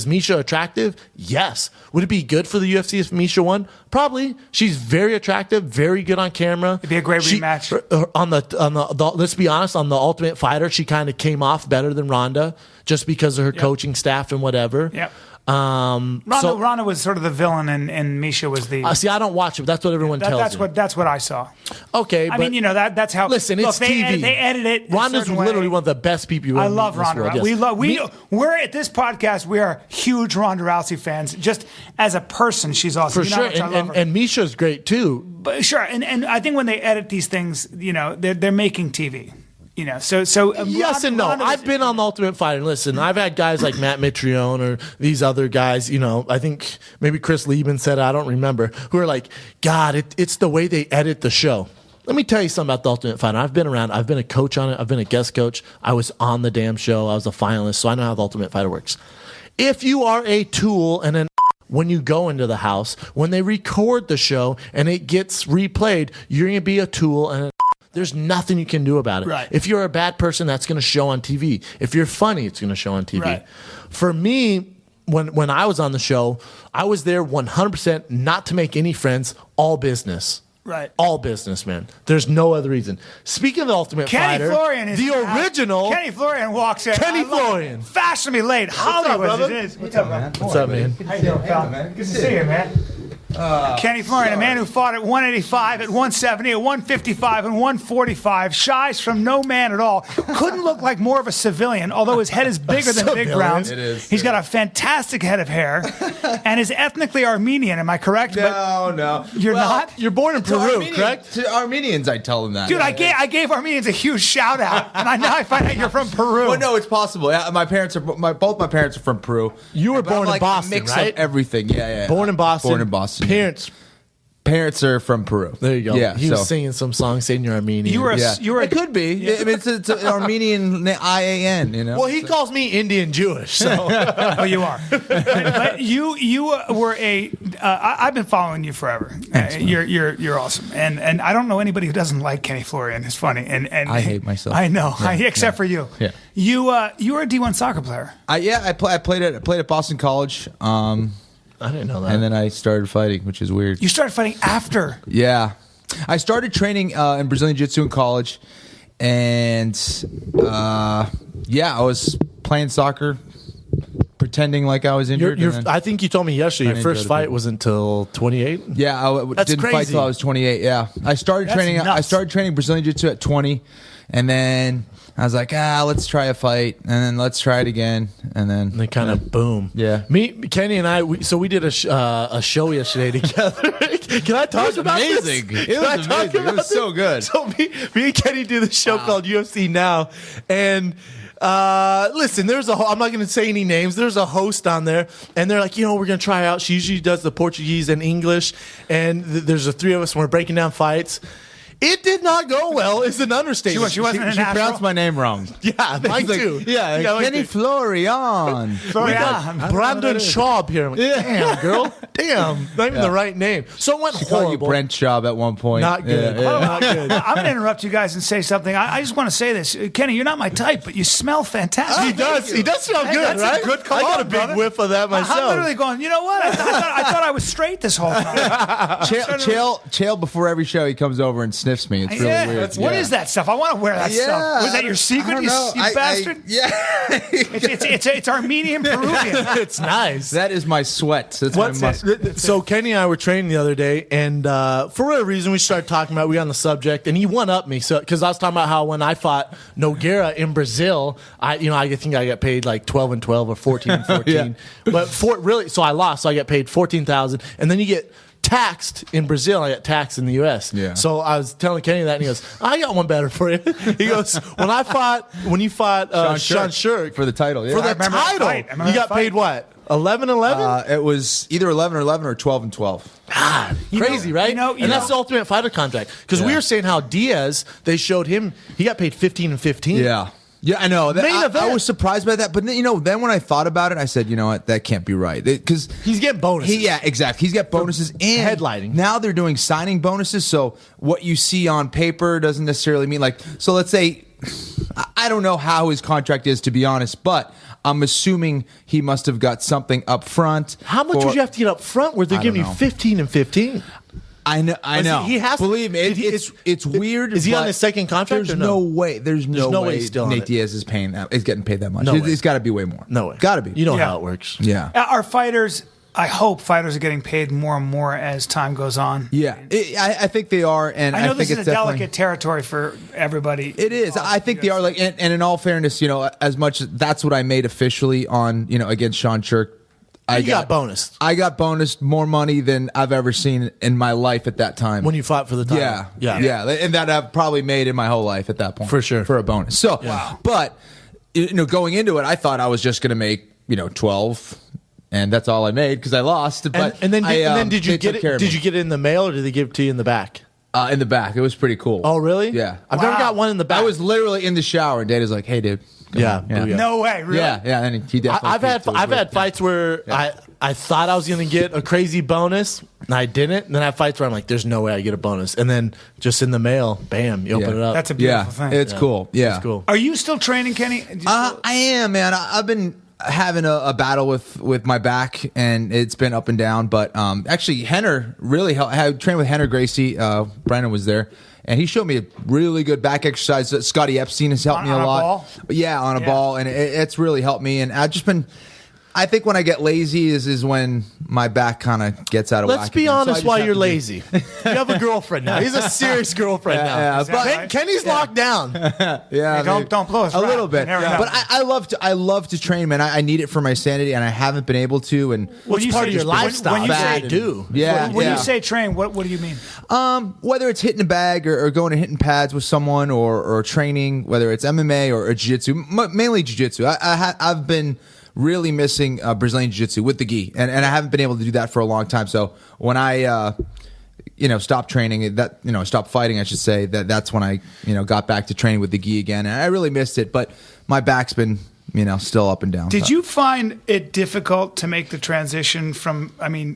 Misha attractive? Yes. Would it be good for the UFC if Misha won? Probably. She's very attractive, very good on camera. It'd be a great rematch. On the let's be honest, on the Ultimate Fighter, she kind of came off better than Ronda just because of her coaching staff and whatever. Yep. So Ronda was sort of the villain, and Misha was the. see, I don't watch it. But that's what everyone tells me. That's what I saw. Okay, I mean, that's how. Listen, it's TV. They edit it. Ronda's literally one of the best people you ever I meet love in this Ronda. world, yes. We're at this podcast. We are huge Ronda Rousey fans. Just as a person, she's awesome. For You know how sure, much I love her. and Misha's great too. But sure, and I think when they edit these things, they're making TV. So Yes and no. I've been on the Ultimate Fighter. And listen, I've had guys like Matt Mitrione or these other guys. I think maybe Chris Lieben said it, I don't remember, who are like, God, it's the way they edit the show. Let me tell you something about the Ultimate Fighter. I've been around. I've been a coach on it. I've been a guest coach. I was on the damn show. I was a finalist, so I know how the Ultimate Fighter works. If you are a tool and an when you go into the house, when they record the show and it gets replayed, you're going to be a tool and there's nothing you can do about it. Right. If you're a bad person, that's going to show on TV. If you're funny, it's going to show on TV. Right. For me, when I was on the show, I was there 100% not to make any friends, all business. Right. All business, man. There's no other reason. Speaking of the Ultimate Kenny Fighter, Florian is the original Kenny Florian walks in. Kenny I love it. Florian. Fashionably late. Hollywood brother? it is. What's up, man? What's up, man? How you doing, pal? Good to see you, man. Kenny Florian, a man who fought at 185, at 170, at 155, and 145, shies from no man at all. Couldn't look like more of a civilian, although his head is bigger than Big Civilian? Brown's. It is, He's got a fantastic head of hair, and is ethnically Armenian. Am I correct? No. You're not? You're born in To Peru, Armenians- correct? To Armenians, I tell them that. Dude, I gave Armenians a huge shout out, and now I find out you're from Peru. Well, no, it's possible. Yeah, both my parents are from Peru. You were But I'm born in like Boston, a mix right? Of everything. Yeah. Born in Boston. Born in Boston. Parents are from Peru. There you go. Yeah, He was singing some song saying you're Armenian. You were a- Yeah, You were a- it could be. I mean, it's an Armenian IAN. well, he calls me Indian Jewish, so. Oh, you are. But you were a. I've been following you forever. You're awesome, and I don't know anybody who doesn't like Kenny Florian. It's funny, and I hate myself. I know, except for you. Yeah. You were a D1 soccer player. I played at Boston College, I didn't know that. and then I started fighting, which is weird. You started fighting after. Yeah. I started training in Brazilian Jiu-Jitsu in college, and I was playing soccer, pretending like I was injured. and then- I think you told me yesterday your Trying to first enjoy the fight game. was until 28. yeah, I That's didn't fight crazy. till I was 28. Yeah, I started That's training. I nuts. started training Brazilian Jiu-Jitsu at 20, and then I was like, let's try a fight, and then let's try it again, and then And they kind of boom. Yeah. Kenny and I. We did a show yesterday together. Can I talk about amazing. this? It Can was I talk amazing. It about was so this? good. So me and Kenny do this show called UFC Now, and Listen, I'm not going to say any names. There's a host on there, and they're like, we're going to try out. She usually does the Portuguese and English, and there's the three of us, and we're breaking down fights. It did not go well. It's an understatement. She wasn't She pronounced my name wrong. Yeah, mine too. Yeah, Kenny Florian. Brandon Schaub here. I'm like, damn, girl. Damn. Not even the right name. So it went She called you horrible. Brent Schaub at one point. Not good. Not good. I'm going to interrupt you guys and say something. I just want to say this. Kenny, you're not my type, but you smell fantastic. He does. He does smell good, that's a right? good I cologne, got a big brother. whiff of that myself. I'm literally going, you know what? I thought I was straight this whole time. Chael before every show, he comes over and sniffs me. It's really weird. What is that stuff? I want to wear that stuff. Was that your secret, you bastard? It's Armenian Peruvian. It's nice. That is my sweat. That's What's my musk. So Kenny and I were training the other day, and for whatever reason, we started talking about, we got on the subject, and he one up me. So because I was talking about how when I fought Nogueira in Brazil, I think I got paid like 12-12 or 14-14. But so I lost. So I got paid $14,000, and then you get taxed in Brazil. I got taxed in the U.S. Yeah. So I was telling Kenny that, and he goes, "I got one better for you." He goes, "When you fought Sean Shirk for the title, for the title, you got paid what? 11-11? It was either 11-11 or 12-12. God, crazy, right? And that's the Ultimate Fighter contract. Because we were saying how Diaz, they showed him, he got paid 15-15. Yeah. Yeah, I know. I was surprised by that, but then when I thought about it, I said, you know what, that can't be right, because he's getting bonuses. Yeah, exactly. He's got bonuses and headlining. Now they're doing signing bonuses, so what you see on paper doesn't necessarily mean So let's say, I don't know how his contract is, to be honest, but I'm assuming he must have got something up front. How much would you have to get up front where they're giving you 15-15? I know. He has. Believe me, it's weird. Is he on his second contract? There's no way. There's no way still Nate Diaz is paying that. Is getting paid that much. No It's got to be way more. No way. Got to be. You know how it works. Yeah. Our fighters. I hope fighters are getting paid more and more as time goes on. Yeah, I think they are, and I know think this is it's a delicate territory for everybody. It is. I think they are. And in all fairness, as much as that's what I made officially on, against Sean Shirk. I got bonused. I got bonused more money than I've ever seen in my life at that time. When you fought for the title. Yeah. And that I've probably made in my whole life at that point. For sure. For a bonus. So, but, going into it, I thought I was just going to make, 12, and that's all I made because I lost. But and then did you get it? Did you get it in the mail, or did they give it to you in the back? In the back. It was pretty cool. Oh, really? Yeah. I've never got one in the back. I was literally in the shower, and Data's like, "Hey, dude." Yeah. No way, really? Yeah. And he definitely. I've had fights where I thought I was going to get a crazy bonus, and I didn't. And then I have fights where I'm like, "There's no way I get a bonus," and then just in the mail, bam, you open it up. That's a beautiful thing. It's cool. Yeah, it's cool. Are you still training, Kenny? I am, man. I've been having a battle with my back, and it's been up and down. But actually, Henner really helped. I trained with Henner Gracie. Brandon was there. And he showed me a really good back exercise. Scotty Epstein has helped me a lot. Ball? Yeah, on a ball. And it's really helped me. And I've just been, I think when I get lazy is when my back kind of gets out of whack. Let's be honest why you're lazy. You have a girlfriend now. He's a serious girlfriend now. Yeah, but Kenny's locked down. Yeah, don't blow us a little bit. Yeah. But I love to train, man. I need it for my sanity, and I haven't been able to. And What's part of your lifestyle? When you say do. Yeah. When you say train, what do you mean? Whether it's hitting a bag or going and hitting pads with someone or training, whether it's MMA or jiu-jitsu, mainly jiu-jitsu. I've been really missing Brazilian jiu-jitsu with the gi, and I haven't been able to do that for a long time. So when I stopped training, stopped fighting, I should say, that's when I got back to training with the gi again, and I really missed it. But my back's been still up and down. Did you find it difficult to make the transition from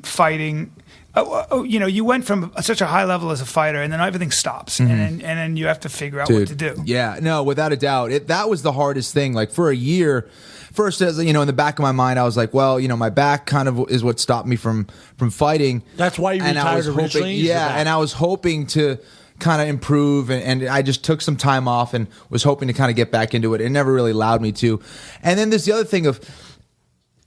fighting? You went from such a high level as a fighter, and then everything stops, and then you have to figure out what to do. Yeah, no, without a doubt, that was the hardest thing. Like for a year, first, as in the back of my mind, I was like, well, my back kind of is what stopped me from fighting. That's why you retired originally? Yeah, and I was hoping to kind of improve, and I just took some time off and was hoping to kind of get back into it. It never really allowed me to. And then there's the other thing of,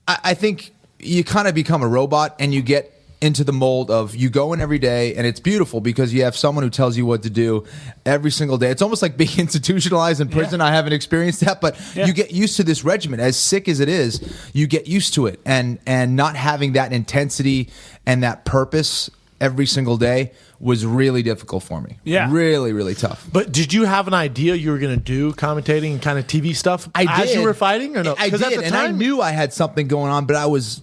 I think you kind of become a robot, and you get into the mold of you go in every day, and it's beautiful because you have someone who tells you what to do every single day. It's almost like being institutionalized in prison. I haven't experienced that, but you get used to this regimen. As sick as it is, you get used to it, and not having that intensity and that purpose every single day was really difficult for me. Yeah. Really, really tough. But did you have an idea you were going to do commentating and kind of TV stuff as you were fighting, or no? I did, at the and I knew I had something going on, but I was,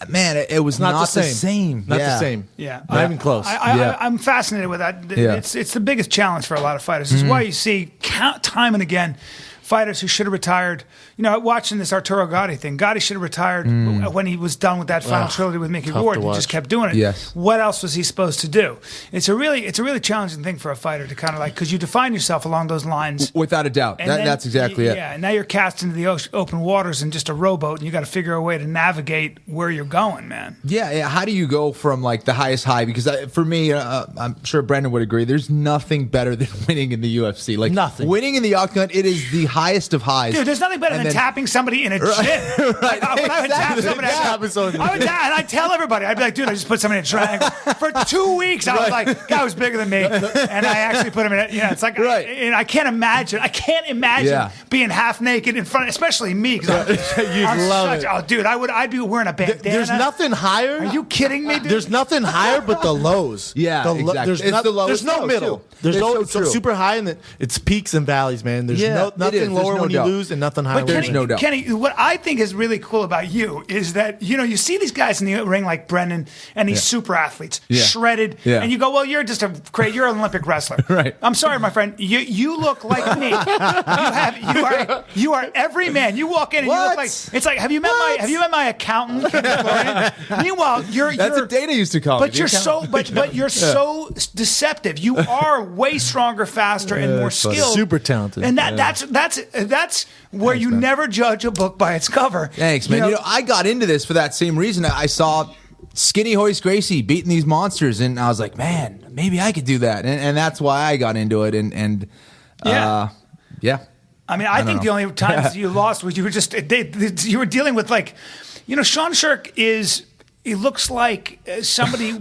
man, it was not the same. Not the same. Yeah. Not even close. I'm fascinated with that. Yeah. It's the biggest challenge for a lot of fighters. It's why you see time and again fighters who should have retired. Watching this Arturo Gatti thing, Gatti should have retired when he was done with that final trilogy with Mickey Rourke. He just kept doing it. Yes. What else was he supposed to do? It's a really challenging thing for a fighter to kind of because you define yourself along those lines. Without a doubt. That's exactly it. Yeah, and now you're cast into the open waters in just a rowboat, and you got to figure a way to navigate where you're going, man. Yeah. How do you go from like the highest high? Because for me, I'm sure Brendan would agree. There's nothing better than winning in the UFC. Like nothing. Winning in the octagon, it is the highest of highs. Dude, there's nothing better than tapping somebody in a gym. Right. When I would tap somebody, and I'd tell everybody, I'd be like, dude, I just put somebody in a triangle. For 2 weeks, I was like, guy was bigger than me. And I actually put him in it. It's like, and I can't imagine being half naked in front, especially me. You'd love it. Oh, dude, I'd be wearing a bandana. There's nothing higher. Are you kidding me, dude? There's nothing higher but the lows. Yeah, exactly. There's no middle. Too. There's no so it's super high and it's peaks and valleys, man. There's nothing lower when you lose and nothing higher. There's no doubt. Kenny, what I think is really cool about you is that you see these guys in the ring like Brendan and these super athletes, shredded, and you go, well, you're just you're an Olympic wrestler. Right. I'm sorry, my friend. You look like me. You are every man. You walk in and you look like it's like have you met my accountant? Florian? Meanwhile, that's what Dana used to call but me. You're so deceptive. You are way stronger, faster, and more skilled. Super talented. And that's where you never judge a book by its cover. Thanks, man. I got into this for that same reason. I saw Skinny Hoist Gracie beating these monsters, and I was like, man, maybe I could do that. And that's why I got into it. Yeah. I mean, I think the only times you lost was you were just you were dealing with Sean Shirk is. He looks like somebody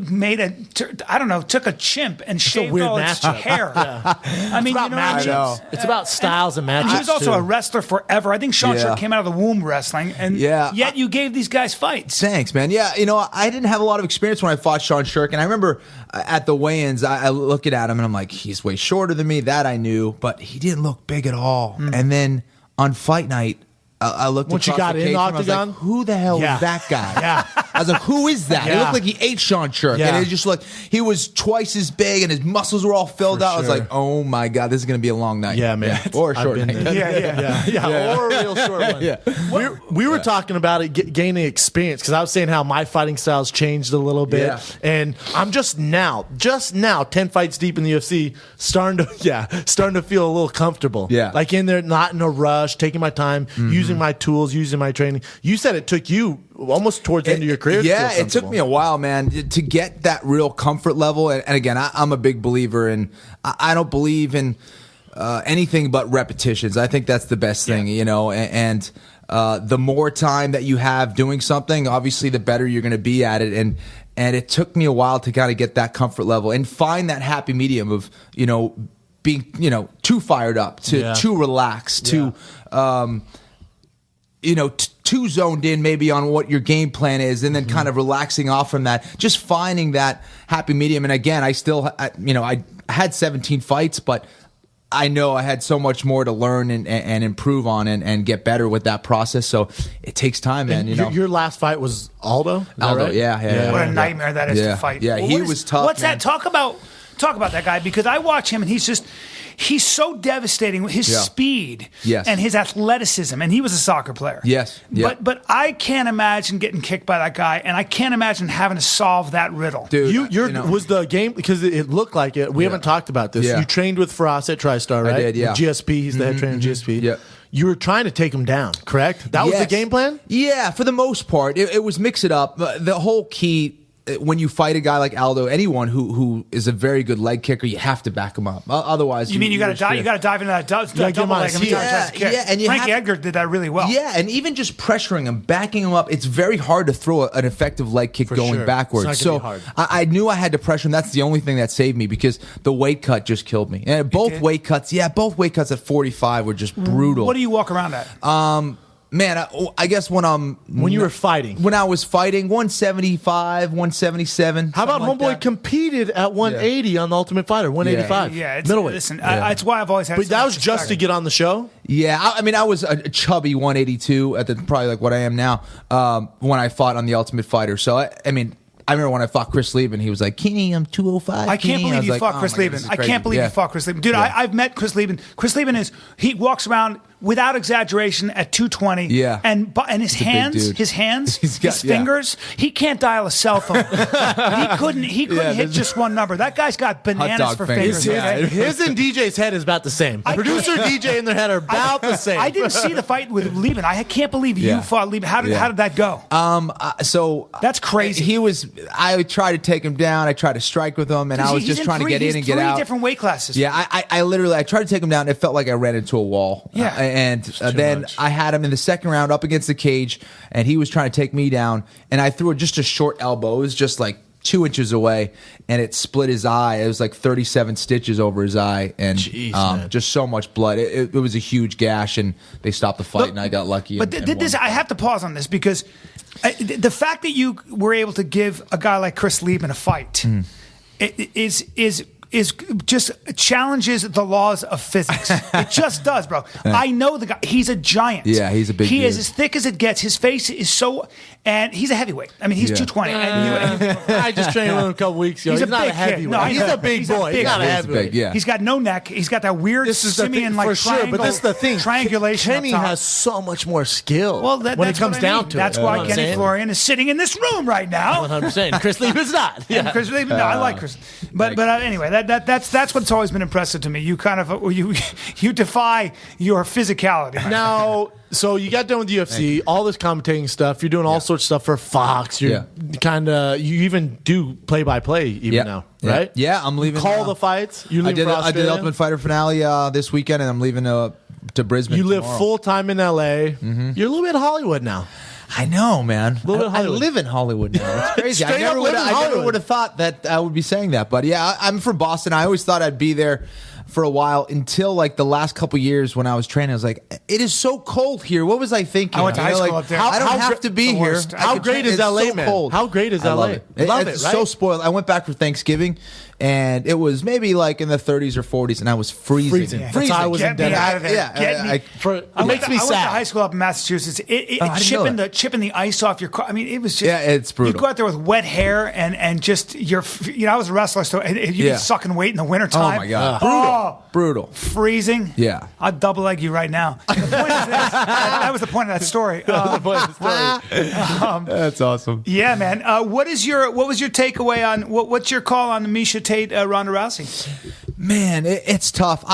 took a chimp and shaved all its hair. Yeah. I mean, it's about styles and matches. And he was also a wrestler forever. I think Sean Shirk came out of the womb wrestling, and yet you gave these guys fights. Thanks, man. Yeah, I didn't have a lot of experience when I fought Sean Shirk, and I remember at the weigh-ins, I looking at him, and I'm like, he's way shorter than me. That I knew, but he didn't look big at all. And then on fight night, I looked once you got in the octagon, like, who the hell is that guy? Yeah. I was like, who is that? Yeah. It looked like he ate Sean Shirk. Yeah. And it just looked, he was twice as big and his muscles were all filled out. I was like, oh my God, this is going to be a long night. Yeah, man. Or a short night. Yeah. Or a real short one. Yeah. We were talking about it, gaining experience, because I was saying how my fighting styles changed a little bit. Yeah. And I'm just now, 10 fights deep in the UFC, starting to feel a little comfortable. Yeah. Like in there, not in a rush, taking my time, using my tools, using my training. You said it took you almost towards the end of your career. Yeah, it took me a while, man, to get that real comfort level. And again, I'm a big believer in, I don't believe in anything but repetitions. I think that's the best thing, and the more time that you have doing something, obviously the better you're going to be at it. And it took me a while to kind of get that comfort level and find that happy medium of, being, too fired up, too relaxed, too too zoned in maybe on what your game plan is, and then kind of relaxing off from that, just finding that happy medium. And again, I had 17 fights, but I know I had so much more to learn and improve on and get better with that process. So it takes time, man. Your last fight was Aldo? Aldo, right? Yeah. What a nightmare that is to fight. Yeah, he was tough. What's that? Talk about that guy, because I watch him and he's so devastating with his speed and his athleticism, and he was a soccer player. Yes. Yeah. But I can't imagine getting kicked by that guy, and I can't imagine having to solve that riddle. Dude, was the game, because it looked like it. We haven't talked about this. Yeah. You trained with Faraz at TriStar, right? I did, yeah. With GSP, he's the head trainer of GSP. Yeah. You were trying to take him down, correct? That was the game plan? Yeah, for the most part. It was mix it up. The whole key, when you fight a guy like Aldo, anyone who is a very good leg kicker, you have to back him up. Otherwise, you got to dive. You got to dive into that double leg. And Frankie Edgar did that really well. Yeah, and even just pressuring him, backing him up, it's very hard to throw an effective leg kick going backwards. It's not gonna be hard. I knew I had to pressure him. That's the only thing that saved me, because the weight cut just killed me. And both weight cuts at 45 were just brutal. What do you walk around at? Man, I guess when you were fighting. When I was fighting, 175, 177. How about something homeboy like that. competed at 180 on the Ultimate Fighter, 185. Yeah, it's, middleweight. listen, it's why I've always had. But so that much was just to respect. get on the show. Yeah, I was a chubby 182 at probably like what I am now when I fought on the Ultimate Fighter. So I mean, I remember when I fought Chris Lieben, he was like, "Kenny, I'm 205." I can't believe you like, fought oh Chris my God, Lieben. this is I crazy. can't believe Yeah. you fought Chris Lieben. Dude, I've met Chris Lieben. Chris Lieben he walks around without exaggeration at 220. Yeah. And his big hands, dude. his He's got- his yeah. fingers, he can't dial a cell phone. he couldn't hit just one number. That guy's got bananas dog for fingers. fingers. Yeah. okay? His and DJ's head is about the same. Producer DJ in their head are about the same. I didn't see the fight with Lieben. I can't believe you Yeah. fought Lieben. How Yeah. did that go? So That's crazy. I tried to take him down. I tried to strike with him, and I was He's just trying to get in and get three out. different weight classes. Yeah, I literally tried to take him down. It felt like I ran into a wall. Yeah. And then much. I had him in the second round up against the cage, and he was trying to take me down, and I threw just a short elbow. It was just like 2 inches away, and it split his eye. It was like 37 stitches over his eye, and Jeez, man. just so much blood. It was a huge gash, and they stopped the fight, and I got lucky. But and this, won. I have to pause on this because the fact that you were able to give a guy like Chris Lieben a fight is just challenges the laws of physics. It just does, bro. I know the guy. He's a giant. Yeah, he's a big He is dude. as thick as it gets. His face is so, and he's a heavyweight. I mean, he's Yeah. 220. And I just trained with him a couple weeks ago. He's He's, a not big a kid. heavyweight. No, I he's know. a big He's a boy. big He's not a kid. He's heavyweight. big, yeah. he's got no neck. He's got that weird This is the thing simian like for sure, but this is the thing. triangulation. up Kenny top. has so much more skill. Well, when it that's comes what I down mean. to That's it. You know why what I'm Kenny saying? Florian is sitting in this room right now. 100%. Chris Lieben's not. Yeah. Yeah. Chris Lieben, no, I like Chris, but anyway, that's what's always been impressive to me. You kind of you defy your physicality. Now, so you got done with UFC, all this commentating stuff. You're doing all sorts of stuff for Fox. You're you even do play-by-play even now, right? Yeah, I'm leaving. Call the fights. You I leave did. for I did the Australia? Ultimate Fighter finale this weekend, and I'm leaving to Brisbane. You live tomorrow. full time in LA. You're a little bit Hollywood now. I know, man. Little bit I Hollywood. live in Hollywood now. It's crazy. Straight up live in I never Hollywood. would have thought that I would be saying that. But yeah, I'm from Boston. I always thought I'd be there for a while until like the last couple years when I was training. I was like, it is so cold here. What was I thinking? I went to You high know, school like, up there. I don't How have to be the here. worst. How great is It's LA, so man? cold. How great is I LA? love it. Love It's it, right? so spoiled. I went back for Thanksgiving, and it was maybe like in the 30s or 40s, and I was freezing. Freezing. Yeah. That's how I was Get in me Denver. out of there. Yeah, Get me. It I makes me went to sad. high school up in Massachusetts. I didn't know Chipping the ice off your car. I mean, it was just Yeah, it's brutal. You go out there with wet hair and just I was a wrestler, so you'd Yeah. be sucking weight in the wintertime. Oh my God. Oh, Brutal. freezing. Yeah. I'd double egg you right now. The point is this. That was the point of that story. That's awesome. Yeah, man. What was your takeaway on what's your call on Misha Tate, Ronda Rousey? Man, it's tough.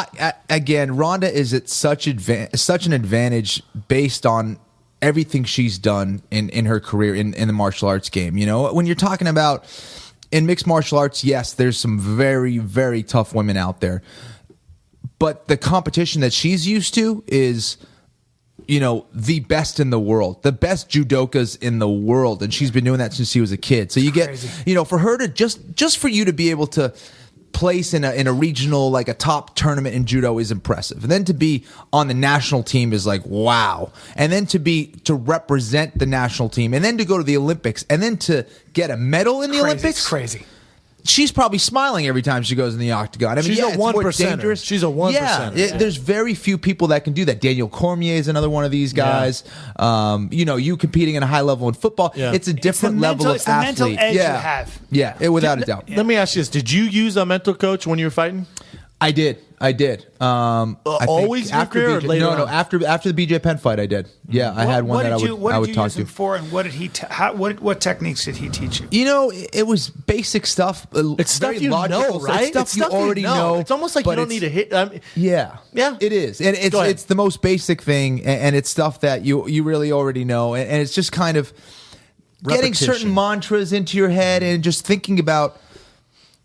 Again, Ronda is at such an advantage based on everything she's done in her career in the martial arts game. You know, when you're talking about in mixed martial arts, yes, there's some very, very tough women out there, but the competition that she's used to is, you know, the best in the world, the best judokas in the world, and she's been doing that since she was a kid. So you Crazy. get, you know, for her to just for you to be able to place in a regional, like a top tournament in judo is impressive, and then to be on the national team is like wow, and then to represent the national team, and then to go to the Olympics, and then to get a medal in the Crazy. Olympics. It's crazy. She's probably smiling every time she goes in the octagon. I mean, She's yeah, a it's more 1%er. dangerous. She's a 1%er. Yeah, there's very few people that can do that. Daniel Cormier is another one of these guys. You know, you competing at a high level in football, Yeah. it's a different level it's of the athlete. mental edge you yeah. have. Yeah, without a doubt. Let me ask you this: did you use a mental coach when you were fighting? I did. I think always in your career or later no, on? after the BJ Penn fight, I did. Yeah, I had one that I would talk use to. him for, and what did he? What techniques did he teach you? You know, it was basic stuff. It's stuff very you logical know, stuff. right? It's stuff It's you already know. It's almost like you but don't need to hit. Yeah, Yeah. it is, and Go ahead. it's the most basic thing, and it's stuff that you really already know, and it's just kind of getting certain Repetition. mantras into your head and just thinking about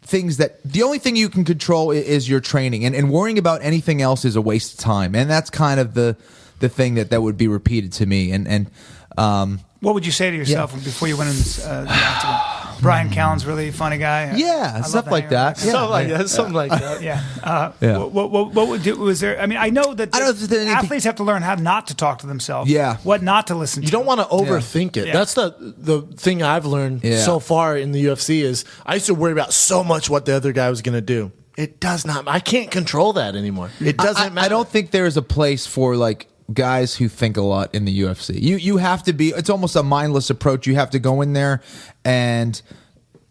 things that the only thing you can control is your training, and worrying about anything else is a waste of time, and that's kind of the thing that would be repeated to me, and What would you say to yourself before you went in the octagon? Brian Callen's really a funny guy. Yeah, I love stuff to like hang around that. with him. Something like that. Something like that. Yeah. Yeah. What would you, was there? I mean, I know that I don't know if there's anything- athletes have to learn how not to talk to themselves. Yeah. What not to listen to. You don't want to overthink it. Yeah. That's the thing I've learned Yeah. so far in the UFC is I used to worry about so much what the other guy was going to do. It does not. I can't control that anymore. It doesn't matter. I don't think there is a place for like guys who think a lot in the UFC. You have to be. It's almost a mindless approach. You have to go in there and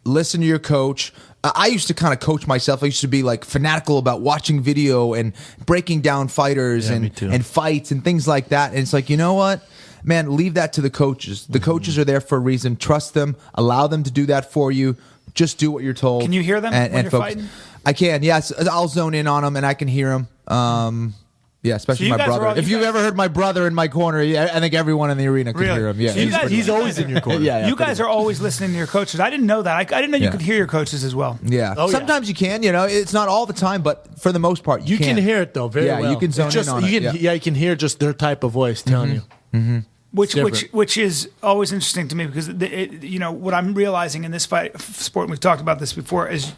listen to your coach. I used to kind of coach myself. I used to be like fanatical about watching video and breaking down fighters Yeah, me too. and fights and things like that. And it's like, you know what? Man, leave that to the coaches. The coaches are there for a reason. Trust them. Allow them to do that for you. Just do what you're told. Can you hear them when you're focus. fighting? I can. Yes, I'll zone in on them and I can hear them. Yeah, especially So you my guys are brother. all- if you you've guys- ever heard my brother in my corner, yeah, I think everyone in the arena could Really? hear him. Yeah, So you guys- He's always in your corner. yeah, You guys pretty are always listening to your coaches. I didn't know that. I didn't know you Yeah. could hear your coaches as well. Yeah. Oh, yeah. Sometimes you can, it's not all the time, but for the most part, You can hear it though very Yeah, well. you can zone Just- in on you it. can- you can hear just their type of voice telling you. Which is always interesting to me because what I'm realizing in this sport, and we've talked about this before, is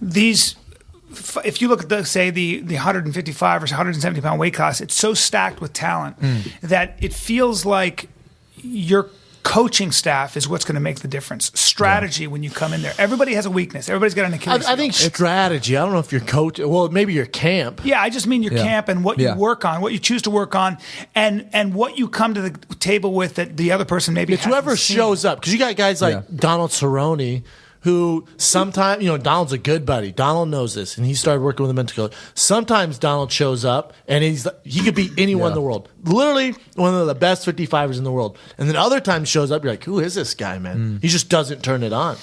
these. If you look at the 155 or 170 pound weight class, it's so stacked with talent that it feels like your coaching staff is what's going to make the difference. Strategy when you come in there, everybody has a weakness. Everybody's got an Achilles. I think strategy. I don't know if your coach. Well, maybe your camp. Yeah, I just mean your camp and what you work on, what you choose to work on, and what you come to the table with that the other person maybe It's hasn't whoever seen. shows up because you got guys like Yeah. Donald Cerrone, who sometimes Donald's a good buddy. Donald knows this, and he started working with a mental coach. Sometimes Donald shows up, and he could beat anyone in the world. Literally one of the best 55ers in the world. And then other times shows up, you're like, who is this guy, man? He just doesn't turn it on.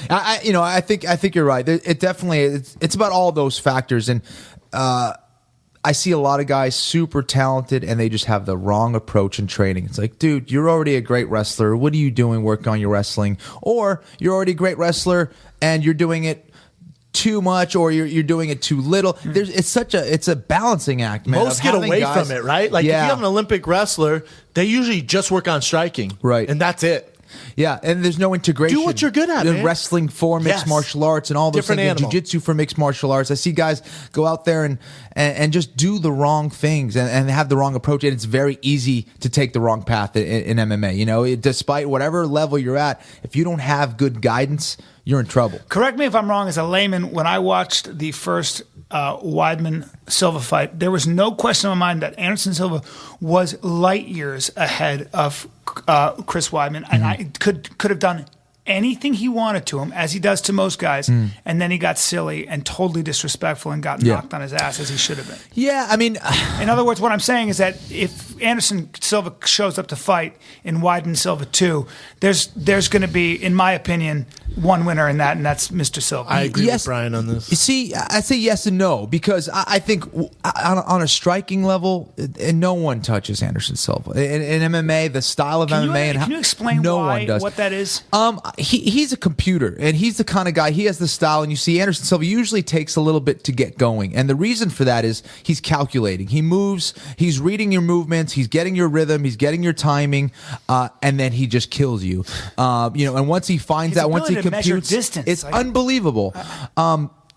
I think you're right. It definitely it's about all those factors, and I see a lot of guys super talented and they just have the wrong approach in training. It's like, dude, you're already a great wrestler. What are you doing working on your wrestling? Or you're already a great wrestler and you're doing it too much or you're doing it too little. It's a balancing act, man. Most of get having away guys- from it, right? Like if you Yeah. have an Olympic wrestler, they usually just work on striking. Right. And that's it. Yeah, and there's no integration. Do what you're good at, The man. wrestling for mixed Yes. martial arts and all those Different things. animal. Jiu-jitsu for mixed martial arts. I see guys go out there and just do the wrong things and have the wrong approach. And it's very easy to take the wrong path in MMA. Despite whatever level you're at, if you don't have good guidance, you're in trouble. Correct me if I'm wrong. As a layman, when I watched the first Weidman Silva fight, there was no question in my mind that Anderson Silva was light years ahead of Chris Weidman, and I could have done anything he wanted to him, as he does to most guys, and then he got silly and totally disrespectful and got knocked on his ass as he should have been. Yeah, I mean, In other words, what I'm saying is that if Anderson Silva shows up to fight in Weidman Silva 2, there's going to be, in my opinion, one winner in that, and that's Mr. Silva. I agree Yes. with Brian on this. you see, I say yes and no because I think on a striking level, and no one touches Anderson Silva. In MMA, the style of MMA, and can you explain no one does. what that is? He's a computer, and he's the kind of guy. He has the style, and you see Anderson Silva usually takes a little bit to get going, and the reason for that is he's calculating. He moves, he's reading your movements, he's getting your rhythm, he's getting your timing, and then he just kills you. And once he finds His that, once he ability to measure computes, distance, it's like- unbelievable.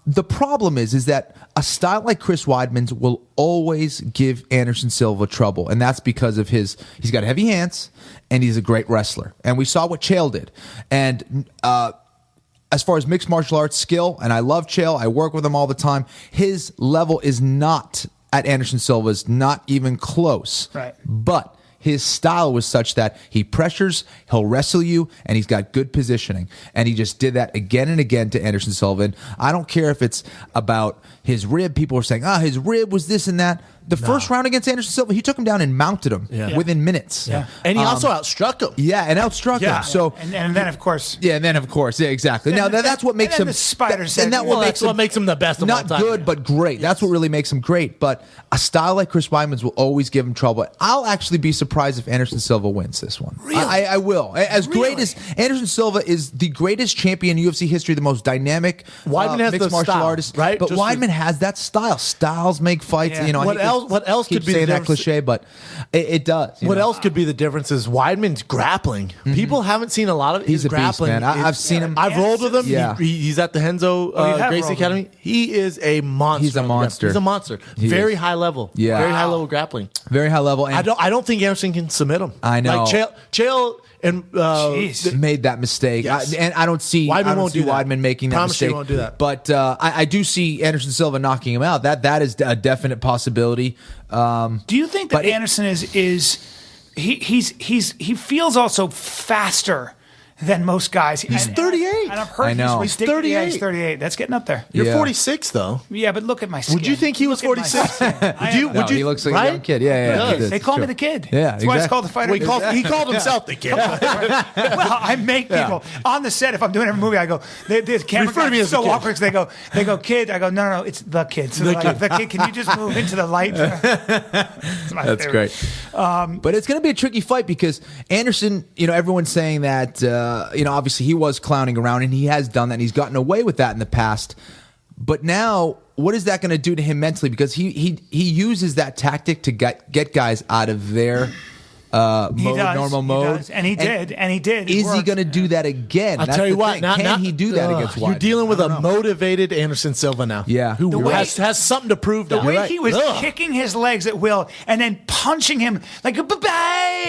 The problem is that a style like Chris Weidman's will always give Anderson Silva trouble, and that's because of he's got heavy hands, and he's a great wrestler. And we saw what Chael did. And as far as mixed martial arts skill, and I love Chael, I work with him all the time, his level is not at Anderson Silva's, not even close. Right. But his style was such that he pressures, he'll wrestle you, and he's got good positioning. And he just did that again and again to Anderson Silva. And I don't care if it's about his rib. People are saying, his rib was this and that. The first round against Anderson Silva, he took him down and mounted him within minutes. Yeah. And he also outstruck him. Yeah, and outstruck him. So And then, of course, exactly. Now that's what makes and then him the spider said, and that Well, what that's what makes him the best of all not time. good, but great. That's what really makes him great. But a style like Chris Weidman's will always give him trouble. I'll actually be surprised surprised if Anderson Silva wins this one. Really? I will. As great Really? as Anderson Silva is the greatest champion in UFC history, the most dynamic Weidman has mixed the martial style, artist, right? But Just Weidman has that style. Styles make fights. Yeah. You know, What else keep could be the saying that difference? cliche, but it does. you What know? else could be the difference is Weidman's grappling. People haven't seen a lot of He's his a beast, grappling. man. I've seen him. I've rolled with him. Yeah. He's at the Henzo you have Gracie rolled with Academy. He is a monster. He's a on the ground. monster. He's a monster. He Very is. high level. Yeah. Very high Wow. level grappling. Very high level. And I don't think Anderson can submit him. I know. Like Chael and Jeez. made that mistake. Yes. And I don't see Weidman won't do that. Weidman making that Promise you mistake. he won't do that. But I do see Anderson Silva knocking him out. That is a definite possibility. Do you think that But it- Anderson he feels also faster than most guys? He's 38. And I've heard I know. he's 38. Yeah, he's 38. That's getting up there. You're Yeah. 46 though. Yeah, but look at my skin. Would you think he was Look at my 46? skin. No, he looks like a young kid. Yeah. He does. They call me True. the kid. Yeah, That's why it's exactly. called the fighter. Well, he called himself the kid. Well, I make people on the set. If I'm doing every movie, I go. The camera Refer to me guy as is so the kid. awkward. 'Cause they go, kid. I go, no, it's the kid. So they're like, the kid. Can you just move into the light? It's my That's favorite. great. But it's going to be a tricky fight because Anderson, everyone's saying that, obviously he was clowning around and he has done that and he's gotten away with that in the past. But now, what is that going to do to him mentally? Because he uses that tactic to get guys out of their normal mode. Does. And he did. It Is he worked. going to do that again? I'll That's tell you the what. thing. Now, Can he do that against Weidman? You're dealing with I a don't know. motivated Anderson Silva now. Yeah. Who The way- has something to prove. The now. way You're right. he was Ugh. kicking his legs at will and then punching him like a bye-bye,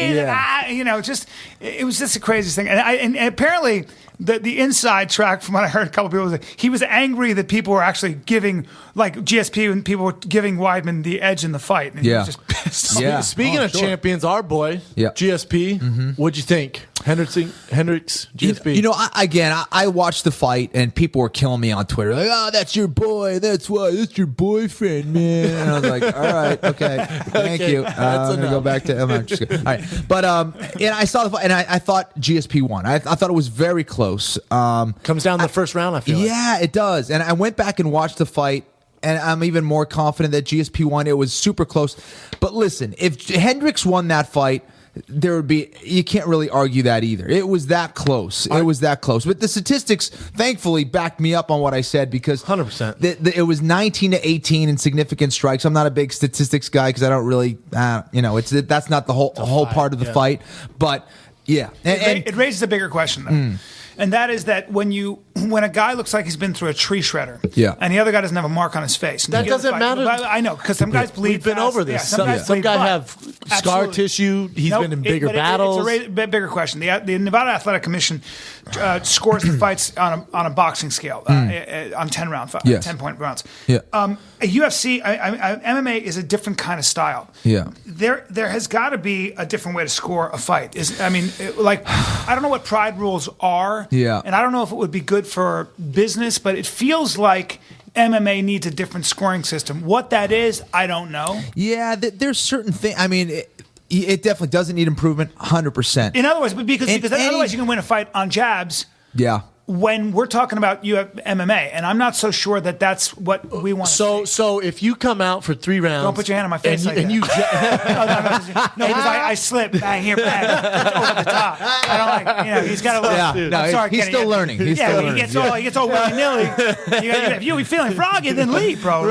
it was just the craziest thing. And apparently the inside track from what I heard a couple people was like, he was angry that people were actually giving like GSP and people were giving Weidman the edge in the fight. And he was just pissed off. Yeah. Speaking Oh, of sure. champions, our boy, Yeah. GSP, what'd you think? Hendricks, GSP. I watched the fight and people were killing me on Twitter. Like, oh, that's your boy. That's your boyfriend, man. And I was like, all right, okay, thank Okay, you. that's I'm going to go enough. back to, I'm just kidding. All right. But, and I saw the fight and I thought GSP won. I thought it was very close. Comes down in the first round, I feel like. Yeah, it does. And I went back and watched the fight, and I'm even more confident that GSP won. It was super close. But listen, if Hendricks won that fight, you can't really argue that either. It was that close. It was that close. But the statistics, thankfully, backed me up on what I said because 100%. It was 19-18 in significant strikes. I'm not a big statistics guy because I don't really, that's not the whole part of the fight. But yeah, It raises a bigger question though. And that is that when a guy looks like he's been through a tree shredder, Yeah. and the other guy doesn't have a mark on his face, and That you get the doesn't fight- matter. I know because some guys bleed. We've been fast. over this. Yeah, some guys Some bleed, guy but- have scar Absolutely. tissue. He's Nope, been in bigger but battles. It's a bigger question. The Nevada Athletic Commission scores the fights on a boxing scale on 10-round fights, Yes. 10-point rounds. Yeah. A UFC, MMA is a different kind of style. Yeah. There has got to be a different way to score a fight. I don't know what pride rules are. Yeah. And I don't know if it would be good for business, but it feels like MMA needs a different scoring system. What that is, I don't know. Yeah, there's certain things. I mean, it definitely doesn't need improvement, 100%. In other words, because In any- otherwise you can win a fight on jabs. Yeah. When we're talking about MMA, and I'm not so sure that that's what we want. So if you come out for 3 rounds, Don't put your hand on my face and, like you, that. No, because I slip bang here, bang. It's over the top. I don't like, he's got a little. Yeah, no, I'm sorry, he's Kenny. still learning. He's still learning. He gets all willy nilly. If you be feeling froggy, then leave, bro.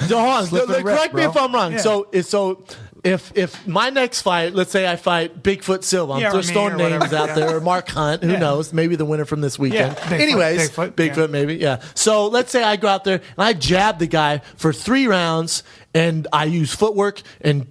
So hold on. Slip and rip, Correct me bro. if I'm wrong. Yeah. So if my next fight, let's say I fight Bigfoot Silva, I'm Yeah, or just me throwing or names whatever, out yeah. there, or Mark Hunt, who Yeah. knows, maybe the winner from this weekend. Yeah, Bigfoot, Anyways, Bigfoot, Bigfoot, yeah. maybe, yeah. So let's say I go out there and I jab the guy for 3 rounds, and I use footwork, and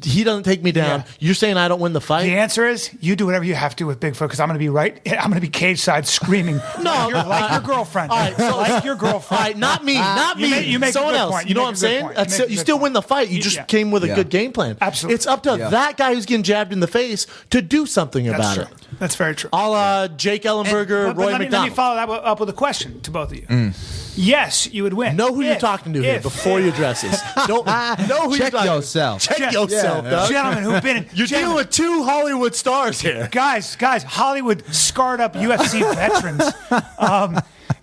he doesn't take me down. Yeah. You're saying I don't win the fight? The answer is you do whatever you have to with Bigfoot because I'm going to be cage side screaming. No, like your girlfriend. All right, so like your All girlfriend. right, not me, not You me. make- you make a someone good else. point. You know You what I'm make a good saying? point. That's You make a you good still point. win the fight. You just Yeah. came with a Yeah. good game plan. Absolutely. It's up to Yeah. that guy who's getting jabbed in the face to do something That's about true. it. That's very true. A la Jake Ellenberger, But Roy let me McDonald. follow that up with a question to both of you. Yes, you would win. Know who you're If- talking to here if- before you address this. Don't know who Check you're talking yourself. Check Gen- yourself, dog. Gentlemen who've been in. You're dealing with 2 Hollywood stars here. Guys, Hollywood scarred up UFC veterans.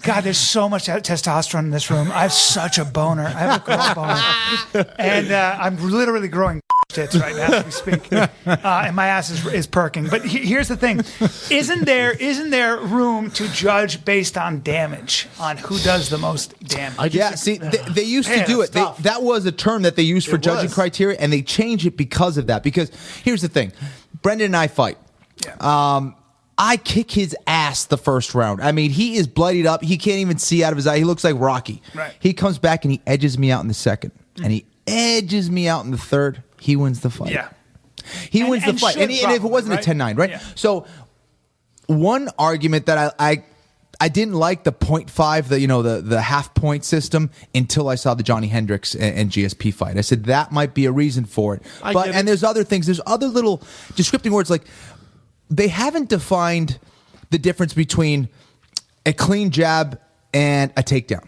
God, there's so much testosterone in this room. I have such a boner. I have a girl boner. And I'm literally growing tits right now as we speak, and my ass is perking. But here's the thing: isn't there room to judge based on damage, on who does the most damage? Yeah, see, they used to do it. That was a term that they used for judging criteria, and they changed it because of that. Because here's the thing: Brendan and I fight. Yeah. I kick his ass the first round. I mean, he is bloodied up. He can't even see out of his eye. He looks like Rocky. Right. He comes back and he edges me out in the second, and he edges me out in the third. He wins the fight. Yeah. He wins the fight. And if it wasn't right? a 10-9, right? Yeah. So one argument that I didn't like the 0.5, the half point system until I saw the Johnny Hendricks and GSP fight. I said that might be a reason for it. And there's other things. There's other little descripting words like they haven't defined the difference between a clean jab and a takedown.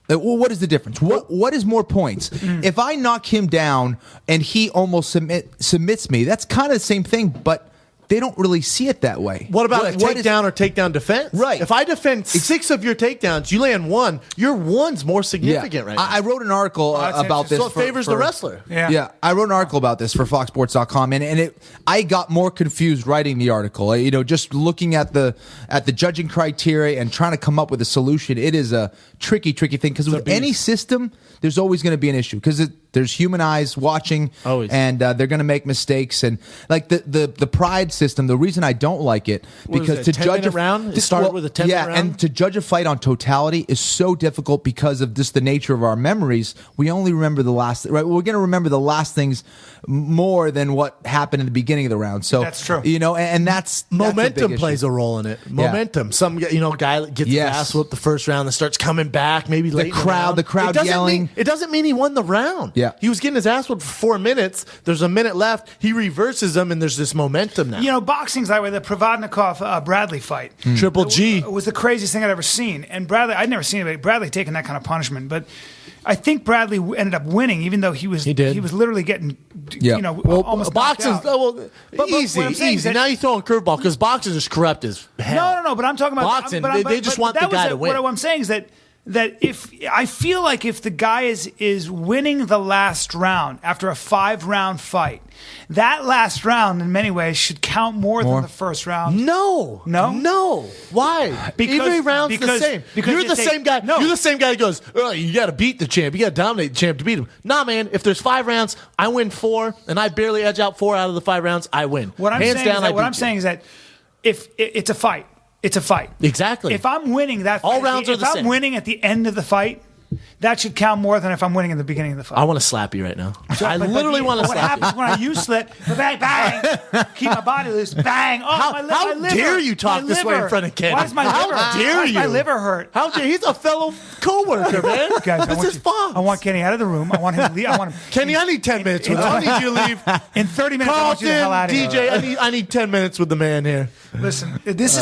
Well, what is the difference? What is more points? If I knock him down and he almost submits me, that's kind of the same thing, but they don't really see it that way. What about a takedown or takedown defense? Right. If I defend 6 of your takedowns, you land 1, your 1's more significant right now. I wrote an article about this. So it favors the wrestler. Yeah, I wrote an article about this for FoxSports.com, and I got more confused writing the article. Just looking at the judging criteria and trying to come up with a solution. It is a tricky thing because with any system, there's always going to be an issue because there's human eyes watching, always. And they're going to make mistakes. And like the pride system, the reason I don't like it because to judge a round, it started with a 10-minute round. And to judge a fight on totality is so difficult because of just the nature of our memories. We only remember the last. Right, we're going to remember the last things more than what happened in the beginning of the round. So that's true. And that's momentum a big plays issue. a role in it. Momentum. Some guy gets his ass whooped the first round and starts coming back. Maybe late. The crowd yelling. It doesn't mean he won the round. Yeah, he was getting his ass whooped for 4 minutes. There's a minute left. He reverses them, and there's this momentum now. Boxing's that way. The Provodnikov Bradley fight, Triple G, it was the craziest thing I'd ever seen. And Bradley, I'd never seen Bradley taking that kind of punishment, but I think Bradley ended up winning, even though he was literally getting, almost boxing. Easy. That, now you're throwing curveball because boxing is corrupt as hell. No. But I'm talking about boxing. They just want the guy to win. What I'm saying is that if I feel like if the guy is winning the last round after a 5-round fight, that last round in many ways should count more than the first round. No. Why? Every round's the same. Because you're the same guy. No. You're the same guy that goes, oh, you got to beat the champ. You got to dominate the champ to beat him. Nah, man. If there's 5 rounds, I win 4, and I barely edge out 4 out of the 5 rounds. I win. What I'm saying is that if it's a fight. It's a fight. Exactly. If I'm winning that fight, all rounds are the same. If I'm winning at the end of the fight, that should count more than if I'm winning in the beginning of the fight. I want to slap you right now. I literally want to slap you. What happens when you slip? Bang, bang. Keep my body loose. Bang. Oh, my liver. How dare you talk this way in front of Kenny? Why does my liver? How dare you? My liver hurt. How dare he's a fellow co-worker, man. Guys, this is fun. I want Kenny out of the room. I want him to leave. Kenny, I need 10 minutes with him. I need you to leave. In 30 minutes, Carlton, I want you the hell out of here. DJ, I need 10 minutes with the man here. Listen, this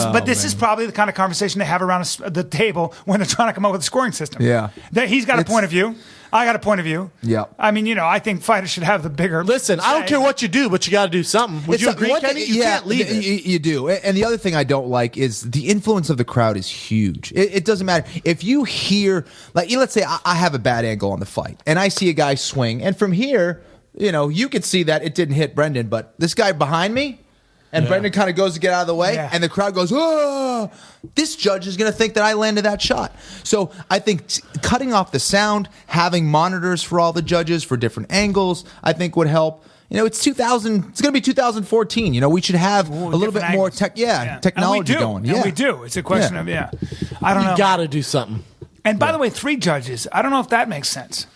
is probably the kind of conversation they have around the table when they're trying to come up with a scoring system. Yeah. He's got a point of view. I got a point of view. Yeah. I mean, I think fighters should have the bigger. Listen, I don't care what you do, but you got to do something. Would you agree, Kenny? You can't leave it. You do. And the other thing I don't like is the influence of the crowd is huge. It doesn't matter. If you hear, like, let's say I have a bad angle on the fight, and I see a guy swing, and from here, you could see that it didn't hit Brendan, but this guy behind me, and Brendan kind of goes to get out of the way, and the crowd goes, oh, this judge is going to think that I landed that shot. So I think cutting off the sound, having monitors for all the judges for different angles, I think would help. It's 2000. It's going to be 2014. We should have a little bit more technology going. And we do. It's a question of I don't know. You got to do something. And by the way, 3 judges. I don't know if that makes sense.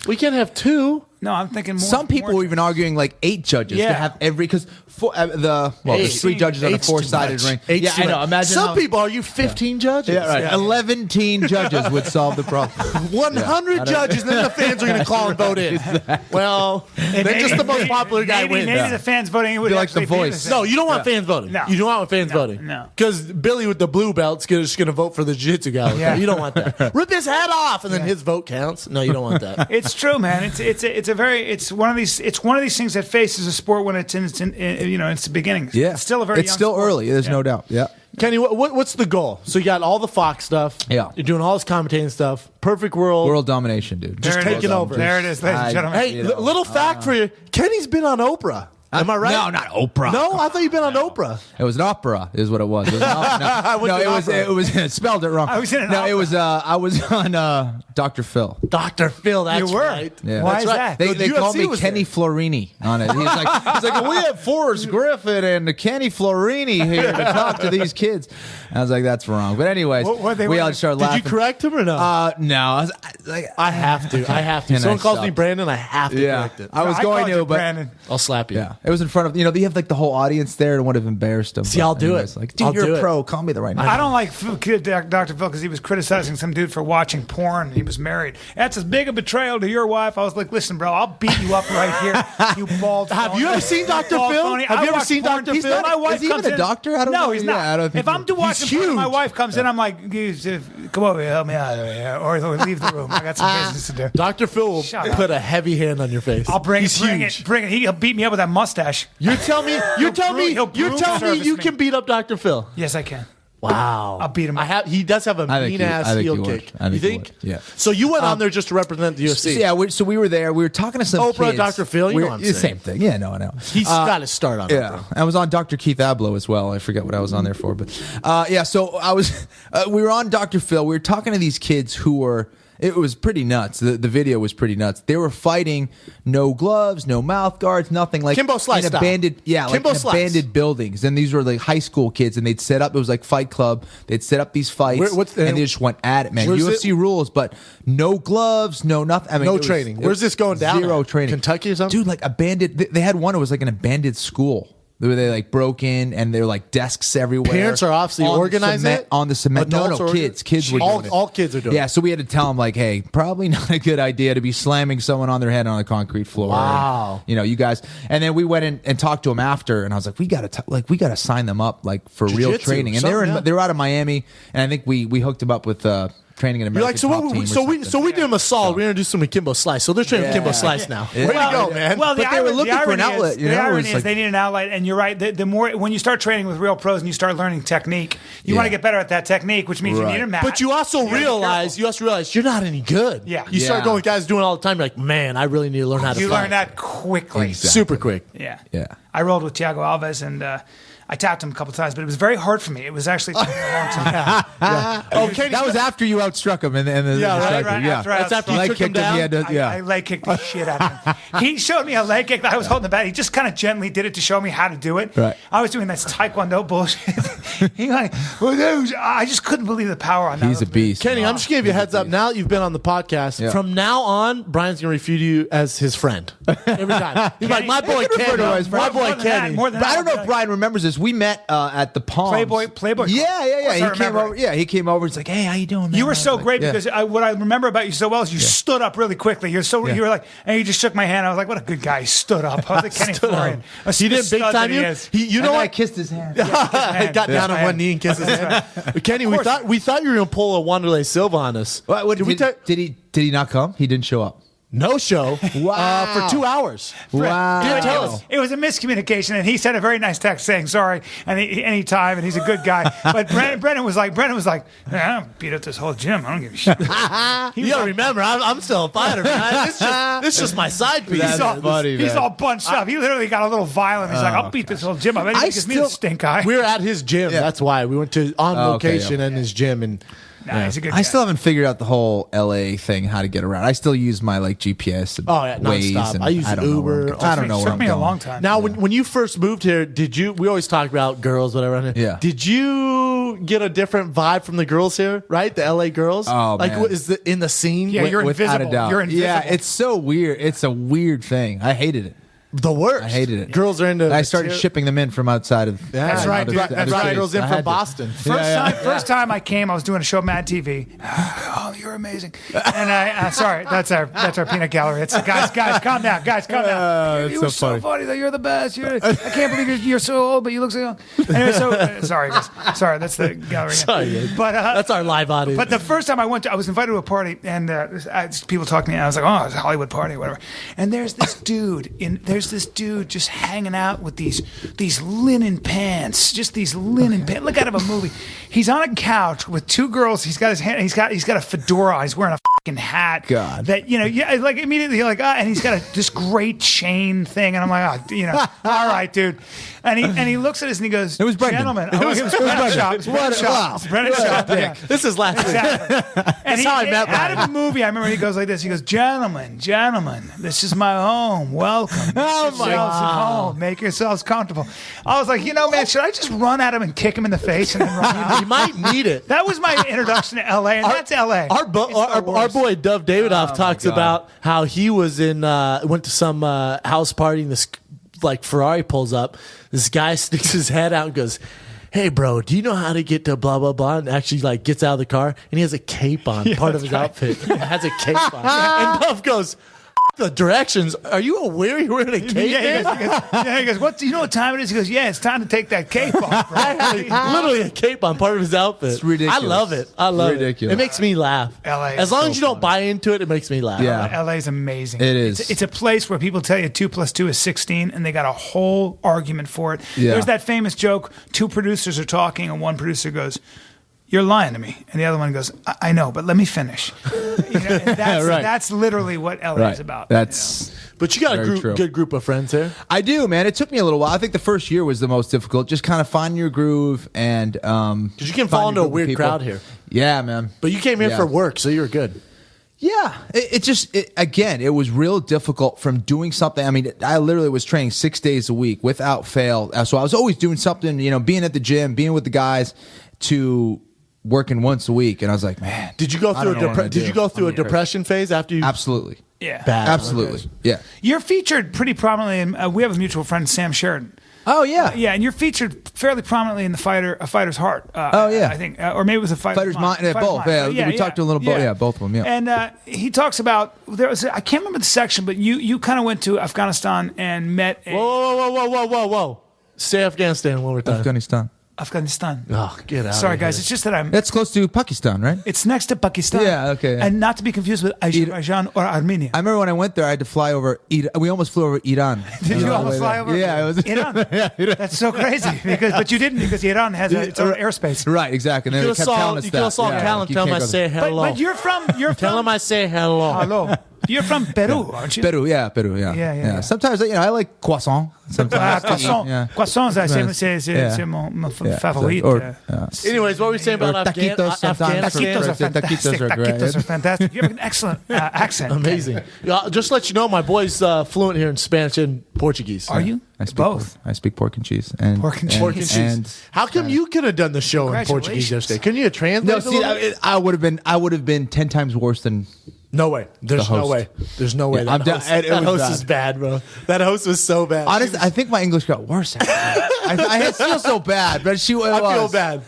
We can't have 2. No, I'm thinking more. Some people were even arguing like 8 judges to have because there's 3 judges on a 4-sided ring. I know. Imagine some people argue 15 judges. Yeah, right. 11 judges would solve the problem. 100 judges, then the fans are going to call and vote in. Exactly. Well, then just the most popular guy wins. Maybe the fans voting would like the voice. No, you don't want fans voting. No. You don't want fans voting. No. Because Billy with the blue belt's just going to vote for the jiu-jitsu guy. Yeah. You don't want that. Rip his head off, and then his vote counts. No, you don't want that. It's true, man. It's one of these things that faces a sport when it's in its beginnings. Yeah, it's still a very. It's still sport. early. There's no doubt. Yeah. Kenny, what's the goal? So you got all the Fox stuff. Yeah. You're doing all this commentating stuff. Perfect world. World domination, dude. Just There it taking is. over. There it is, ladies and gentlemen. Hey, little fact for you. Kenny's been on Oprah. Am I right? No, not Oprah. No, I thought you'd been on Oprah. It was an opera, is what it was. It was it was spelled it wrong. I was in an no, opera. it was. I was on Dr. Phil. Dr. Phil, that's You were? right. Yeah. Why That's is right. that? They The called UFC me was Kenny there. Florini on it. He's like, we have Forrest Griffin and Kenny Florini here to talk to these kids. I was like, that's wrong. But anyways, What they we were- all started Did laughing. you correct him or no? No, I was like, I have to. I have to. And Someone I calls me sucked. Brandon, I have to yeah, correct it. I was I going called you to, but Brandon. I'll slap you. yeah, it was in front of they have like the whole audience there and would have embarrassed them. See, but I'll do anyways, it. Like, dude, I'll you're do a it. pro. Call me the right name. I don't like Dr. Phil because he was criticizing some dude for watching porn. He was married. That's as big a betrayal to your wife. I was like, listen, bro, I'll beat you up right here. You bald. Have phony. you ever seen Dr. Bald Phil? phony. Have I you ever watch seen porn. Dr. He's Phil? not- My wife Is he comes even a in- doctor? I don't no, know. he's Yeah, not. I don't think If I'm watching He's porn, my huge. wife comes in, I'm like, come over here, help me out of here, or leave the room. I got some business to do. Dr. Phil will Shut up. put a heavy hand on your face. I'll bring He's huge. it. He'll beat me up with that mustache. You tell me. You tell me. he'll You broom tell me service you me. can beat up Dr. Phil. Yes, I can. Wow. I'll beat him up. He does have a I think mean he- ass I think heel he would. kick. I You think he think? would. Yeah. So you went on there just to represent the UFC. So, yeah, so we were there. We were talking to some Oprah, kids. Dr. Phil, you know what I'm saying. Same thing. Yeah, no, I know. He's got to start on Yeah, Oprah. I was on Dr. Keith Abloh as well. I forget what I was on there for, but yeah. So I was, we were on Dr. Phil. We were talking to these kids who were. It was pretty nuts. The video was pretty nuts. They were fighting, no gloves, no mouth guards, nothing like Kimbo Slice in style. abandoned, yeah, Kimbo like in Slice. abandoned buildings. And these were like high school kids, and they'd set up. It was like Fight Club. They'd set up these fights, What's- and they just went at it, man. Where's UFC rules, but no gloves, no nothing. I mean, No it was- training. it Where's was this going down Zero at? training. Kentucky or something? Dude, like abandoned. They had one. It was like an abandoned school. Where they like broke in and there were like desks everywhere. Parents are obviously On the organizing cement- it? on the cement. Adults No, are kids. Kids were all, doing it. all kids are doing Yeah, it. so we had to tell them like, hey, probably not a good idea to be slamming someone on their head on a concrete floor. Wow. And, you guys. And then we went in and talked to them after, and I was like, we gotta sign them up like for real Jiu-jitsu, training. And they were something, yeah. they were out of Miami, and I think we hooked them up with training in You're American like, so top what, team or so we something. did him a solid. We introduced him to Kimbo Slice. So they're training Kimbo Slice now. Yeah. Way to go, man. Well, But they were looking for an outlet, you The know, irony it's is like- they need an outlet, and you're right. The more when you start training with real pros and you start learning technique, you want to Yeah. get better at that technique, which means you Right. need a mat. But you also gotta be realize careful. you're not any good. Yeah. You start Yeah. going with guys doing it all the time. You're like, man, I really need to learn how to You fight. learn that quickly. Exactly. super quick. Yeah. Yeah. I rolled with Thiago Alves, and I tapped him a couple times, but it was very hard for me. It was actually taking a long time. Oh, Kenny, That was after you outstruck him in the Yeah, right, striker. right, Yeah. after I That's after you Leg took him kicked him, he down. had to- yeah. I leg kicked the shit out of him. He showed me a leg kick that I was holding the bat. He just kind of gently did it to show me how to do it. Right. I was doing this taekwondo bullshit. He like, well, dude, I just couldn't believe the power on that. He's a beast. Kenny, I'm just giving you a heads up. Now that you've been on the podcast, Yeah. from now on, Brian's going to refute you as his friend. Every time. He's like, my boy can refer Kenny. to him as My friend. boy More than that, Kenny. more than But I that, don't know I'll if be like, Brian remembers this. We met at the Palms. Playboy. Yeah. Of course I He came remember over. it. Yeah, he came over. He's like, "Hey, how you doing, man?" You were I was so like, great yeah. because what I remember about you so well is you stood up really quickly. You Yeah. were like, and you just shook my hand. I was like, what a good guy. He stood up. I was like, Kenny Stood up. Florian. He didn't big time you. You know And I what? kissed his hand. I got down on Yeah. one knee and kissed his hand. Kenny, we thought you were going to pull a Wanderlei Silva on us. What, Did we ta- did he not come? He didn't show up. No show Wow. for 2 hours. Wow. Didn't tell us. It was a miscommunication, and he sent a very nice text saying sorry anytime, and he's a good guy. But Brennan was like, yeah, I beat up this whole gym. I don't give a shit. You gotta remember, I'm still a fighter, man. This is just my side piece. That's funny, He's man. all bunched up. He literally got a little violent. He's like, I'll beat this whole gym up. He gives me the stink eye. We were at his gym. That's why we went to on okay, location in his gym, and Nah, he's a good guy. I still haven't figured out the whole LA thing, how to get around. I still use my like GPS. And Oh, yeah, Waze nonstop. and I use don't know where I'm Uber. going. I don't know It where took I'm me a going. long time. Now, when you first moved here, we always talk about girls, whatever. Yeah. Did you get a different vibe from the girls here, right? the LA girls? Oh, like, man. what is in the scene? Yeah, you're Without invisible. a doubt. You're invisible. Yeah, it's so weird. It's a weird thing. I hated it. the worst. I hated it. Girls are into I started shipping them in from outside of. That's right, dude. That's That's right. right. Girls in I from had to. Boston. First time I came, I was doing a show, Mad TV. Oh, you're amazing. And I sorry, that's our peanut gallery. It's guys, calm down, guys, calm down. that's You so were so funny. funny. Though you're the best. I can't believe you're so old, but you look so young. Anyway, sorry, guys. Sorry, that's the gallery. Sorry, guys. But That's our live audience. But the first time I was invited to a party, and people talked to me, and I was like, "Oh, it's a Hollywood party, whatever." And there's this dude there's this dude just hanging out with these linen pants, just these linen pants. Look out of a movie. He's on a couch with two girls. He's got his hand. He's got a fedora. He's wearing a fucking hat. God. That like immediately you're like and he's got this great chain thing, and I'm like all right, dude. And he looks at us and he goes, It was Brendan. Gentlemen, It was Brendan Shaw. It was Brendan Shaw. It was Brendan Shaw. Yeah. This is last week. Exactly. And how I met out Brian. of the movie, I remember he goes like this. He goes, gentlemen, this is my home. Welcome. Oh, Make my yourselves at home. Make yourselves comfortable. I was like, man, should I just run at him and kick him in the face and then run out? You might need it. That was my introduction to L.A., and that's L.A. Our boy Dove Davidoff talks God. about how he was went to some house party and this like Ferrari pulls up. This guy sticks his head out and goes, "Hey bro, do you know how to get to blah blah blah?" And actually like gets out of the car and he has a cape on. Part of his outfit has a cape on. And Dove goes, "The directions. Are you aware you're wearing a cape?" He goes, what? Do you know what time it is? He goes, yeah, it's time to take that cape off, bro. Literally a cape on part of his outfit. It's ridiculous. I love it. I love Ridiculous. it. It makes me laugh. LA is As long so as you don't buy into it, it makes me laugh. Yeah. LA's amazing. It is. It's a place where people tell you 2 + 2 is 16, and they got a whole argument for it. Yeah. There's that famous joke: 2 producers are talking, and one producer goes, "You're lying to me," and the other one goes, "I know, but let me finish." And that's literally what LA is about. That's. But you got Very a true. good group of friends here. I do, man. It took me a little while. I think the first year was the most difficult. Just kind of find your groove and because you can fall into a weird crowd here. Yeah, man. But you came here Yeah. for work, so you were good. Yeah, it was real difficult from doing something. I mean, I literally was training 6 days a week without fail. So I was always doing something, being at the gym, being with the guys, to working once a week. And I was like, man, Did you go I through don't know what I'm Did gonna you do. go through a I'm gonna depression phase after you? Absolutely. Yeah. Bad. Absolutely. Yeah. You're featured pretty prominently in, we have a mutual friend, Sam Sheridan. Oh, yeah. Yeah, and you're featured fairly prominently in A Fighter's Heart. Oh, yeah. I think, or maybe it was A Fighter's Mind. Yeah, both. Yeah, we talked to a little bit. Yeah, both of them. Yeah. And he talks about I can't remember the section, but you kind of went to Afghanistan and met. Whoa. Say Afghanistan one more time. Afghanistan. Afghanistan. Oh, get out. Sorry, of guys. here. It's just that That's close to Pakistan, right? It's next to Pakistan. Yeah, okay, yeah. And not to be confused with Azerbaijan or Armenia. I remember when I went there, I had to fly over. We almost flew over Iran. Did you almost fly over? Yeah, it was Iran. That's so crazy but you didn't because Iran has its own airspace. right, exactly. And You they could kept telling us have that. saw Callan. Tell him I say hello. But you're from Tell him I say hello. hello. You're from Peru, aren't you? Peru, yeah. Yeah. Sometimes, I like croissant. Sometimes. Croissant. Yeah. Croissant, c'est Yeah. mon Yeah. favorite. Anyways, what were we saying about taquitos sometimes. Afghanistan? Taquitos are Taquitos fantastic. are great. Taquitos are fantastic. You have an excellent accent. Amazing. Just to let you know, my boy's fluent here in Spanish and Portuguese. Are you? I speak Both. I speak pork and cheese. And Pork and cheese. Pork and cheese. How come you could have done the show in Portuguese Congratulations. yesterday? Couldn't you have translated? No, a see, little bit? I would have been 10 times worse than. No way. There's The no host. way. There's no way. Yeah, That host, it that was host bad. is bad, bro. That host was so bad. Honestly, I think my English got worse. Actually. I feel so bad, but I feel bad.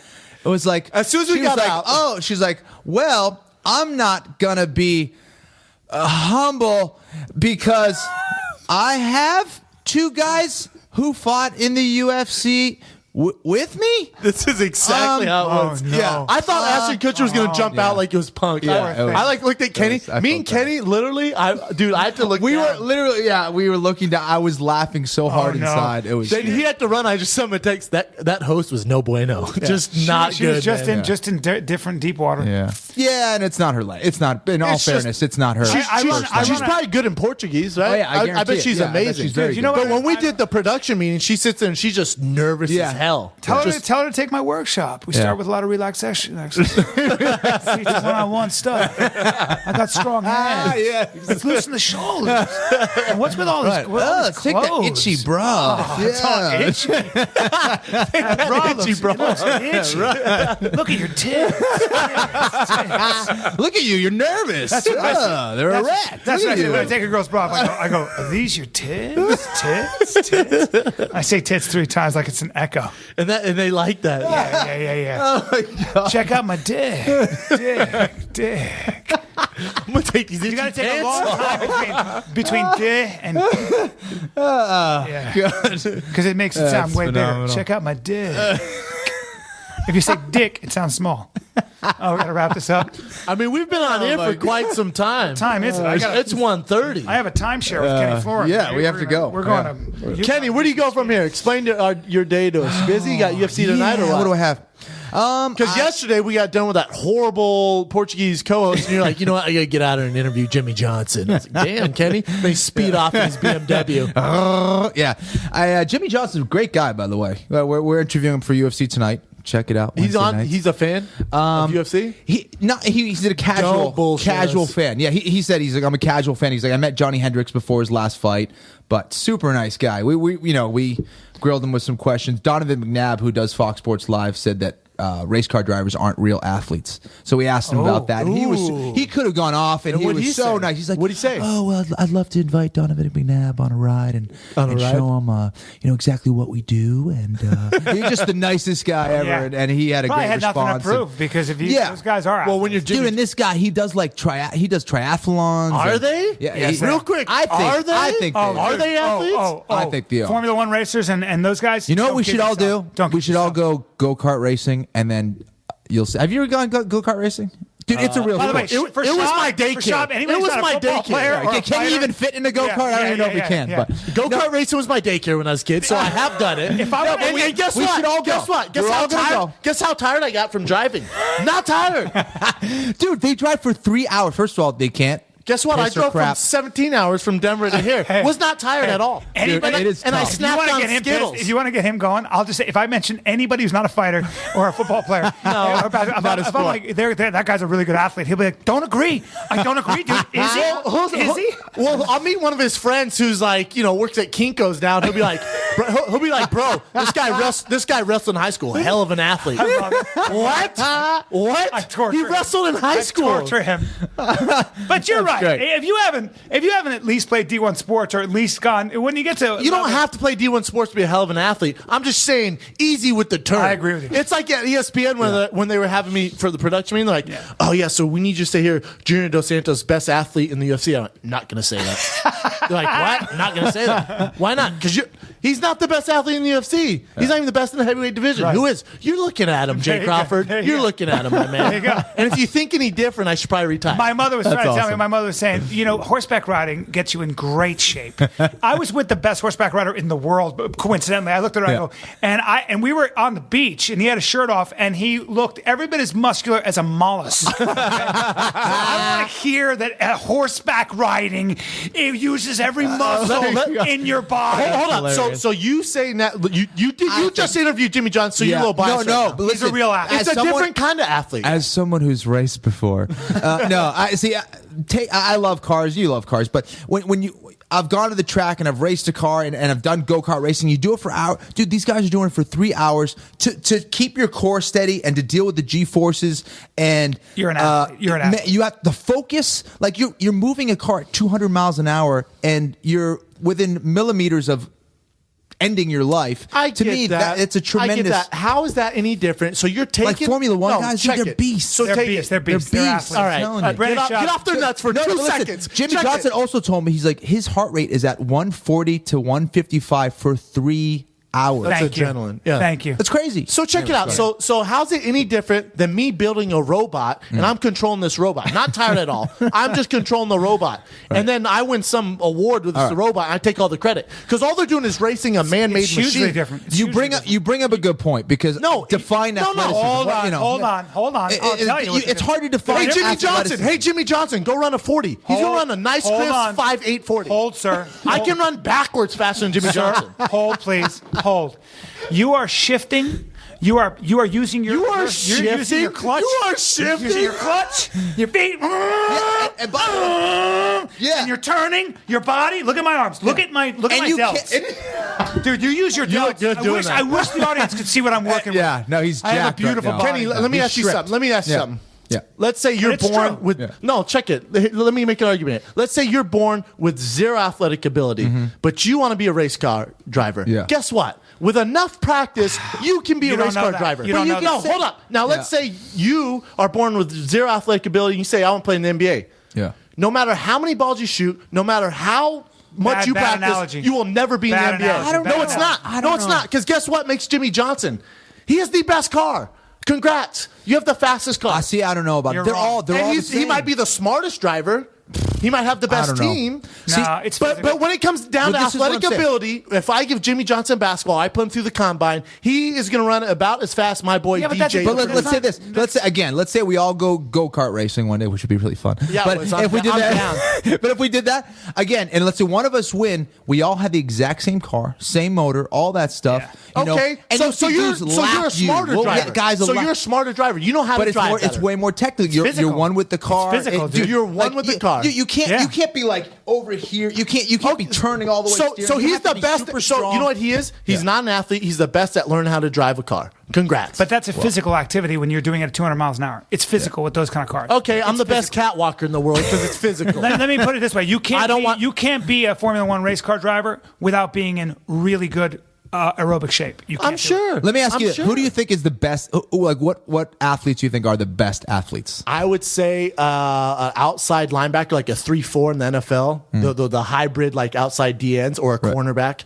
It was like As soon as we she was got like, out- oh, she's like, well, I'm not gonna be humble because I have 2 guys who fought in the UFC with me. This is exactly how it was. no. Yeah, I thought Ashton Kutcher was gonna jump out like it was Punk. Yeah, it was- I looked at Kenny. I Me and felt Kenny, literally, I had to look. We were down. literally, we were looking down. I was laughing so hard no. inside. It was. Then he had to run. I just sent him a text. That host was no bueno. Just not She good. was just man. in different deep water. Yeah, and it's not her life. It's not. In all It's just- fairness, it's not her. She's probably good in Portuguese, right? Oh, yeah, I I guarantee bet it. she's Yeah, I bet amazing. she's very You know good. what? But when we did the production meeting, she sits there and she's just nervous Yeah. as hell. Tell her to take my workshop. We Yeah. start with a lot of relaxation exercises. One-on-one stuff. I got strong hands. Let's loosen the shoulders. And what's with all this? Right. With all this Take that clothes? itchy bra. It's all itchy. That bra itchy looks, bra. it looks itchy. Look at your tits. Look at you. You're nervous. That's what I Ah, they're erect. That's Look what I at say you. when I take a girl's bra off. I go, are these your tits? Tits? I say tits 3 times like it's an echo. And they like that. Yeah. Oh my God. Check out my dick. Dick. I'm gonna take these. You gotta itchy take a pants long off. time between dick and yeah, because it makes it sound way phenomenal. bigger. Check out my dick. If you say dick, it sounds small. Oh, we got to wrap this up. I mean, we've been on air for quite some time. Time is it? It's 1:30. I have a timeshare with Kenny Florian. yeah, we have to go. We're going to. Kenny, where do you go from here? Explain your day to us. Busy? You got UFC tonight or what? What do I have? Because yesterday we got done with that horrible Portuguese co-host, and you're like, you know what? I got to get out there and interview Jimmy Johnson. I was like, damn, Kenny. They speed off in his BMW. Yeah. Jimmy Johnson's a great guy, by the way. We're interviewing him for UFC tonight. Check it out. He's Wednesday on. nights. He's a fan of UFC. He's a Don't bullshit casual us. fan. Yeah, he said he's like, I'm a casual fan. He's like, I met Johnny Hendricks before his last fight, but super nice guy. We grilled him with some questions. Donovan McNabb, who does Fox Sports Live, said that race car drivers aren't real athletes. So we asked him about that. And he could have gone off, and he what'd was he so say? nice. He's like, What'd he say? Oh, well, I'd love to invite Donovan McNabb on a ride and show him, exactly what we do. And he's just the nicest guy ever. Yeah. And he had a Probably great had response. nothing to prove because if Yeah. those guys are Well, when you're Dude, and this guy, he does like he does triathlons. Are and- they? Yeah. Yes, Real quick, I think. are they? I think. Oh, they are are. they athletes? I think they are. Formula One racers and those guys. You know what don't we kid should all yourself. do? Don't We kid should all yourself. go kart racing, and then you'll see. Have you ever gone go kart racing? Dude, it's a real By the way, sport. for it was Shab- my for daycare. Shab, anybody It was who's not a my football daycare. player or a Can you fighter- even fit in a go kart? I don't even know if we can. yeah. But Go-kart racing was my daycare when I was a kid, so I have done it. If I No, were- but and guess we what? should all go. Guess what? Guess We're how all gonna tired? go. Guess how tired I got from driving? Not tired. dude, they drive for 3 hours. First of all, they can't. Guess what? I Piss or drove from crap. 17 hours from Denver to here. Was not tired at all. Anybody- and, it is and I tough. If you snapped wanna on get him Skittles. pissed, if you want to get him going, I'll just say if I mention anybody who's not a fighter or a football player, if I'm like, that guy's a really good athlete, he'll be like, don't agree. I don't agree, dude. Is he? Is he? Well, I'll meet one of his friends who's like, works at Kinko's now. And he'll be like, he'll be like, bro, this guy wrestled in high school. Hell of an athlete. What? What? I torture He him. wrestled in high school. Torture him. But you're right. great. If you haven't at least played D1 sports or at least gone when you get to You don't have to play D1 sports to be a hell of an athlete. I'm just saying, easy with the term. I agree with you. It's like at ESPN when they were having me for the production meeting, they're like, oh yeah, so we need you to say here, Junior Dos Santos, best athlete in the UFC. I'm like, not going to say that. They're like, what? Not going to say that. Why not? Because he's not the best athlete in the UFC. He's not even the best in the heavyweight division. Right. Who is? You're looking at him, There Jay you go. Crawford. There you You're go. looking at him, my man. There you go. And if you think any different, I should probably retire. My mother was trying to tell me. awesome. My mother was saying, horseback riding gets you in great shape. I was with the best horseback rider in the world, but coincidentally. I looked at her, Yeah. and we were on the beach, and he had a shirt off, and he looked every bit as muscular as a mollusk. So I want to hear that horseback riding it uses every muscle in your body. Hold on. So you say that you just interviewed Jimmy Johnson, so you're a little biased. No, right now. but He's a listen, real athlete. It's a different kind of athlete. As someone who's raced before, no, I see. I love cars. You love cars, but I've gone to the track and I've raced a car and I've done go-kart racing. You do it for hours. Dude, these guys are doing it for 3 hours to keep your core steady and to deal with the G-forces. And You're an athlete. You're an athlete. You have the focus. Like you're moving a car at 200 miles an hour and you're within millimeters of ending your life. To me, it's a tremendous. I get that. How is that any different? So you're taking Like Formula One guys, dude, check they're it. beasts. So They're take beasts. it. They're beasts. They're beasts. athletes. All right. telling you. Get off their nuts for No, 2 but listen, seconds. Jimmy Check Johnson it. also told me, he's like, his heart rate is at 140 to 155 for 3 hours. That's Thank you. adrenaline. Yeah. Thank you. That's crazy. So check it out. So how's it any different than me building a robot and I'm controlling this robot? Not tired at all. I'm just controlling the robot. And then I win some award with the robot and I take all the credit. Because all they're doing is racing a man-made It's hugely machine. different. It's You hugely bring up a good point because No, define no, no, athleticism. Hold What, on, you know, hold on. I'll tell you. it's hard to define. Hey, Jimmy Johnson. athleticism. Hey, Jimmy Johnson, go run a 40. He's going to run a nice, hold crisp on. 5.8 40. Hold, sir. I can run backwards faster than Jimmy Johnson. Hold, please. Hold. You are shifting. You are using your. You are you're shifting? using your clutch. You are You're shifting? using your clutch. Your feet. and yeah. And you're turning your body. Look at my arms. Look at my And delts. you can't- Dude, you use your look delts. good doing that. I wish the audience could see what I'm working Yeah, with. no, he's I have a jacked right beautiful now. body. Kenny, let me He's ask you stripped. something. Let me ask you Yeah. something. Yeah. Let's say you're It's born true. with Yeah. no. Check it. Let me make an argument. Let's say you're born with zero athletic ability, but you want to be a race car driver. Yeah. Guess what? With enough practice, you can be You a don't race know car that. driver. You don't know no, that. hold up. Now let's say you are born with zero athletic ability. And you say I want to play in the NBA. Yeah. No matter how many balls you shoot, no matter how much you Bad practice, analogy. you will never be Bad in the NBA. analogy. I don't No, know. it's not. I No, don't it's know. not. Because guess what makes Jimmy Johnson? He has the best car. Congrats. You have the fastest car. See, I don't know about. You're They're wrong. all. They're all. And the same. he might be the smartest driver. He might have the best don't know. team. No, it's but physical. when it comes down to But this is what athletic I'm saying. ability, if I give Jimmy Johnson basketball, I put him through the combine, he is going to run about as fast as my boy Yeah, but that's- DJ. But That's let's say not- this. Let's say we all go kart racing one day, which would be really fun. Yeah, but well, if we did I'm that, but if we did that again, and let's say one of us win, we all had the exact same car, same motor, all that stuff. Yeah. You know, Okay, and so you're a smarter driver. Guys, so you're a smarter driver. You know how but to it's drive. more. It's better. way more technical. You're physical. one with the car. It's physical, dude. You're one with the car. You can't. Yeah. You can't be like over here. You can't be turning all the way. steering. So You he's have to the be best. super So you strong. know what he is? He's not an athlete. He's the best at learning how to drive a car. Congrats. But that's a physical activity when you're doing it at 200 miles an hour. It's physical with those kind of cars. okay, I'm It's the best catwalker in the world because it's physical. Let me put it this way: you can't. I don't want- You can't be a Formula One race car driver without being in really good aerobic shape. You can't I'm do it. sure. Let me ask I'm you: sure. who do you think is the best? Like, what athletes do you think are the best athletes? I would say an outside linebacker, like a 3-4 in the NFL, the hybrid, like outside DNs or a cornerback.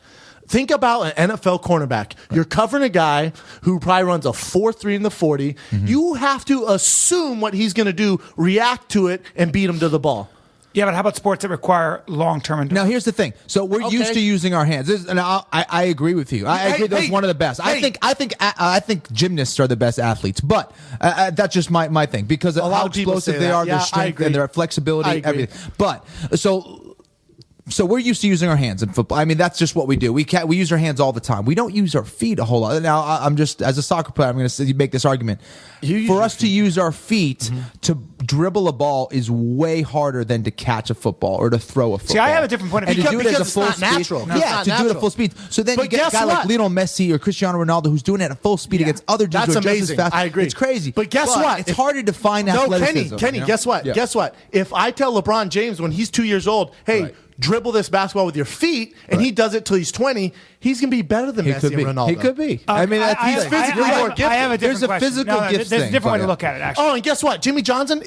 Think about an NFL cornerback. You're covering a guy who probably runs a 4.3 in the 40. You have to assume what he's going to do, react to it, and beat him to the ball. Yeah, but how about sports that require long-term endurance? Now, here's the thing. So we're used Okay. to using our hands, and I agree with you. I Hey, agree that's hey, one of the best. hey. I think gymnasts are the best athletes, but that's just my thing because of lot how of people explosive say they that. are, Yeah, their I strength agree. and their I flexibility, agree. everything. But so we're used to using our hands in football. I mean, that's just what we do. We use our hands all the time. We don't use our feet a whole lot. Now, I'm just as a soccer player, I'm going to make this argument. You use For your us to use our feet to dribble a ball is way harder than to catch a football or to throw a football. See, I have a different point of and view. to do it Because at a it's full not speed. natural. No, it's Yeah, not to do it at natural. full speed. So then But you get a guess guy like what? Lionel Messi or Cristiano Ronaldo who's doing it at full speed against other dudes That's who are just amazing. as fast. I agree. It's crazy. But guess what? It's If- harder to find No, athleticism. Kenny, you know? guess what? Yeah. Guess what? If I tell LeBron James when he's 2 years old, hey, Right. dribble this basketball with your feet, and he does it till he's 20, he's going to be better than He Messi could be. and Ronaldo. He could be. I mean, I he's have- physically I have- more I gifted. have a different There's a question. physical No, gifts there's a thing, different way but to yeah. look at it, actually. Oh, and guess what? Jimmy Johnson,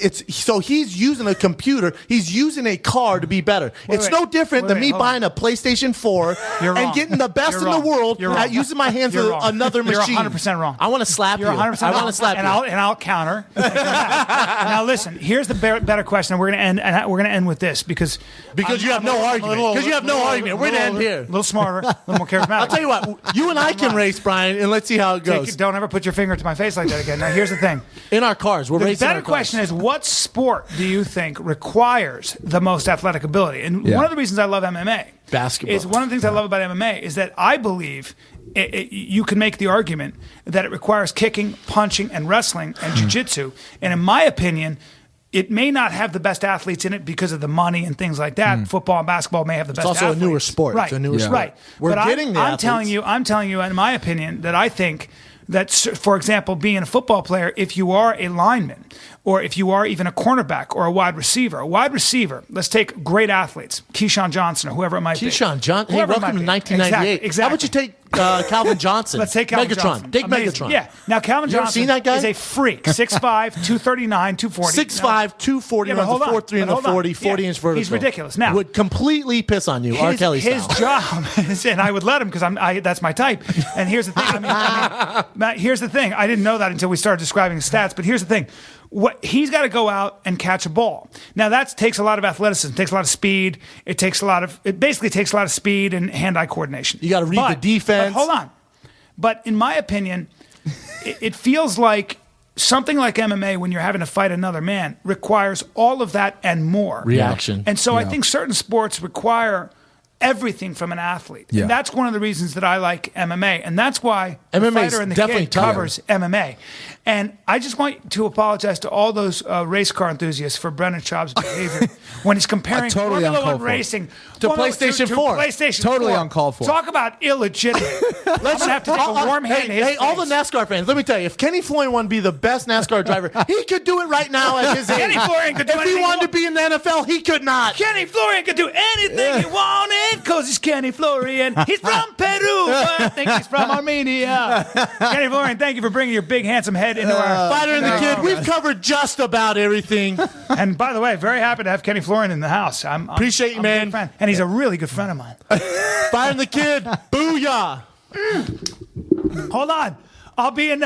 he's using a computer. He's using a car to be better. It's wait. no different Wait, than wait, me hold on. buying a PlayStation 4 You're and wrong. getting the best You're in the wrong. world You're at wrong. using my hands You're with wrong. another You're machine. 100% wrong. I want to slap You're you. 100% I wrong. want to slap and you. I'll counter. Now listen, here's the better question, and we're gonna end with this because You have no argument. Because you have no argument. We're going to end here. A little smarter, a little more charismatic. I'll tell you what. You and I can race, Brian, and let's see how it goes. Don't ever put your finger to my face like that again. Now here's the thing. In our cars. We're The racing better our cars. question is, what sport do you think requires the most athletic ability? And Yeah. one of the reasons I love MMA Basketball. is one of the things I love about MMA is that I believe you can make the argument that it requires kicking, punching, and wrestling and jiu-jitsu. And in my opinion, it may not have the best athletes in it because of the money and things like that. Football and basketball may have the best also a athletes. newer sport. Right. It's a newer Yeah. sport. Right. We're But getting the I'm telling athletes. you, in my opinion, that I think that, for example, being a football player, if you are a lineman or if you are even a cornerback or a wide receiver, let's take great athletes, Keyshawn Johnson or whoever it might be. Keyshawn Johnson. Hey, Whoever it welcome to might be. 1998. Exactly. How about you take Calvin Johnson? Let's take Calvin Megatron. Johnson. Take Amazing. Megatron. Yeah. Now, Calvin You ever Johnson seen that guy? is a freak. 6'5", 239, 240. 6'5", 240, Yeah, but runs hold a on. 4.3 in But the hold on. 40, 40 Yeah. inch vertical. He's ridiculous. Now, would completely piss on you, R. Kelly his style. job is, and I would let him because that's my type. And here's the thing. Matt, here's the thing. I didn't know that until we started describing his stats. But here's the thing. He's got to go out and catch a ball. Now that takes a lot of athleticism, takes a lot of speed. It basically takes a lot of speed and hand-eye coordination. You gotta read the defense. But hold on. But in my opinion, it feels like something like MMA, when you're having to fight another man, requires all of that and more. Reaction. And so I Yeah. think certain sports require everything from an athlete. Yeah. And that's one of the reasons that I like MMA. And that's why The MMA is Fighter and the definitely Kid tougher. covers MMA. And I just want to apologize to all those race car enthusiasts for Brennan Schaub's behavior when he's comparing Totally Formula uncalled One for. racing To PlayStation 4. PlayStation Totally 4. uncalled for. Talk about illegitimate. I'm going to have to take a warm hand in his Hey, all the face. NASCAR fans, let me tell you, if Kenny Florian wanted to be the best NASCAR driver, he could do it right now at his age. Kenny Florian could do If he anything wanted he to be in the NFL, he could not. Kenny Florian could do anything he wanted because he's Kenny Florian. He's from Peru, but I think he's from Armenia. Kenny Florian, thank you for bringing your big, handsome head into our Fighter and the Kid, we've covered just about everything. And by the way, very happy to have Kenny Florian in the house. Appreciate you, I'm a big man. fan. And he's a really good friend of mine. Fire and the Kid, booyah. Hold on. I'll be in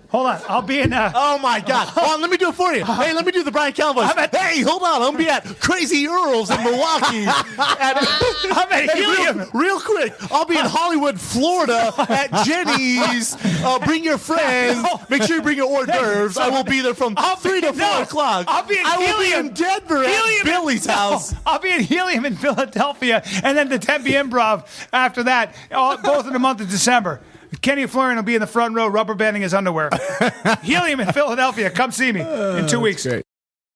Hold on. I'll be in. Oh my God! Hold on, let me do it for you. Hey, let me do the Brian Callen voice. Hey, hold on. I'm gonna be at Crazy Earl's in Milwaukee. I'm at Helium. Real quick. I'll be in Hollywood, Florida, at Jenny's. Bring your friends. Make sure you bring your hors d'oeuvres. I will be there from 3 to 4 o'clock. I'll be in I will Helium. be in Denver at Billy's house. I'll be in Helium in Philadelphia, and then the Tempe Improv after that, both in the month of December. Kenny and Florian will be in the front row rubber banding his underwear. Helium in Philadelphia. Come see me in 2 weeks. Great.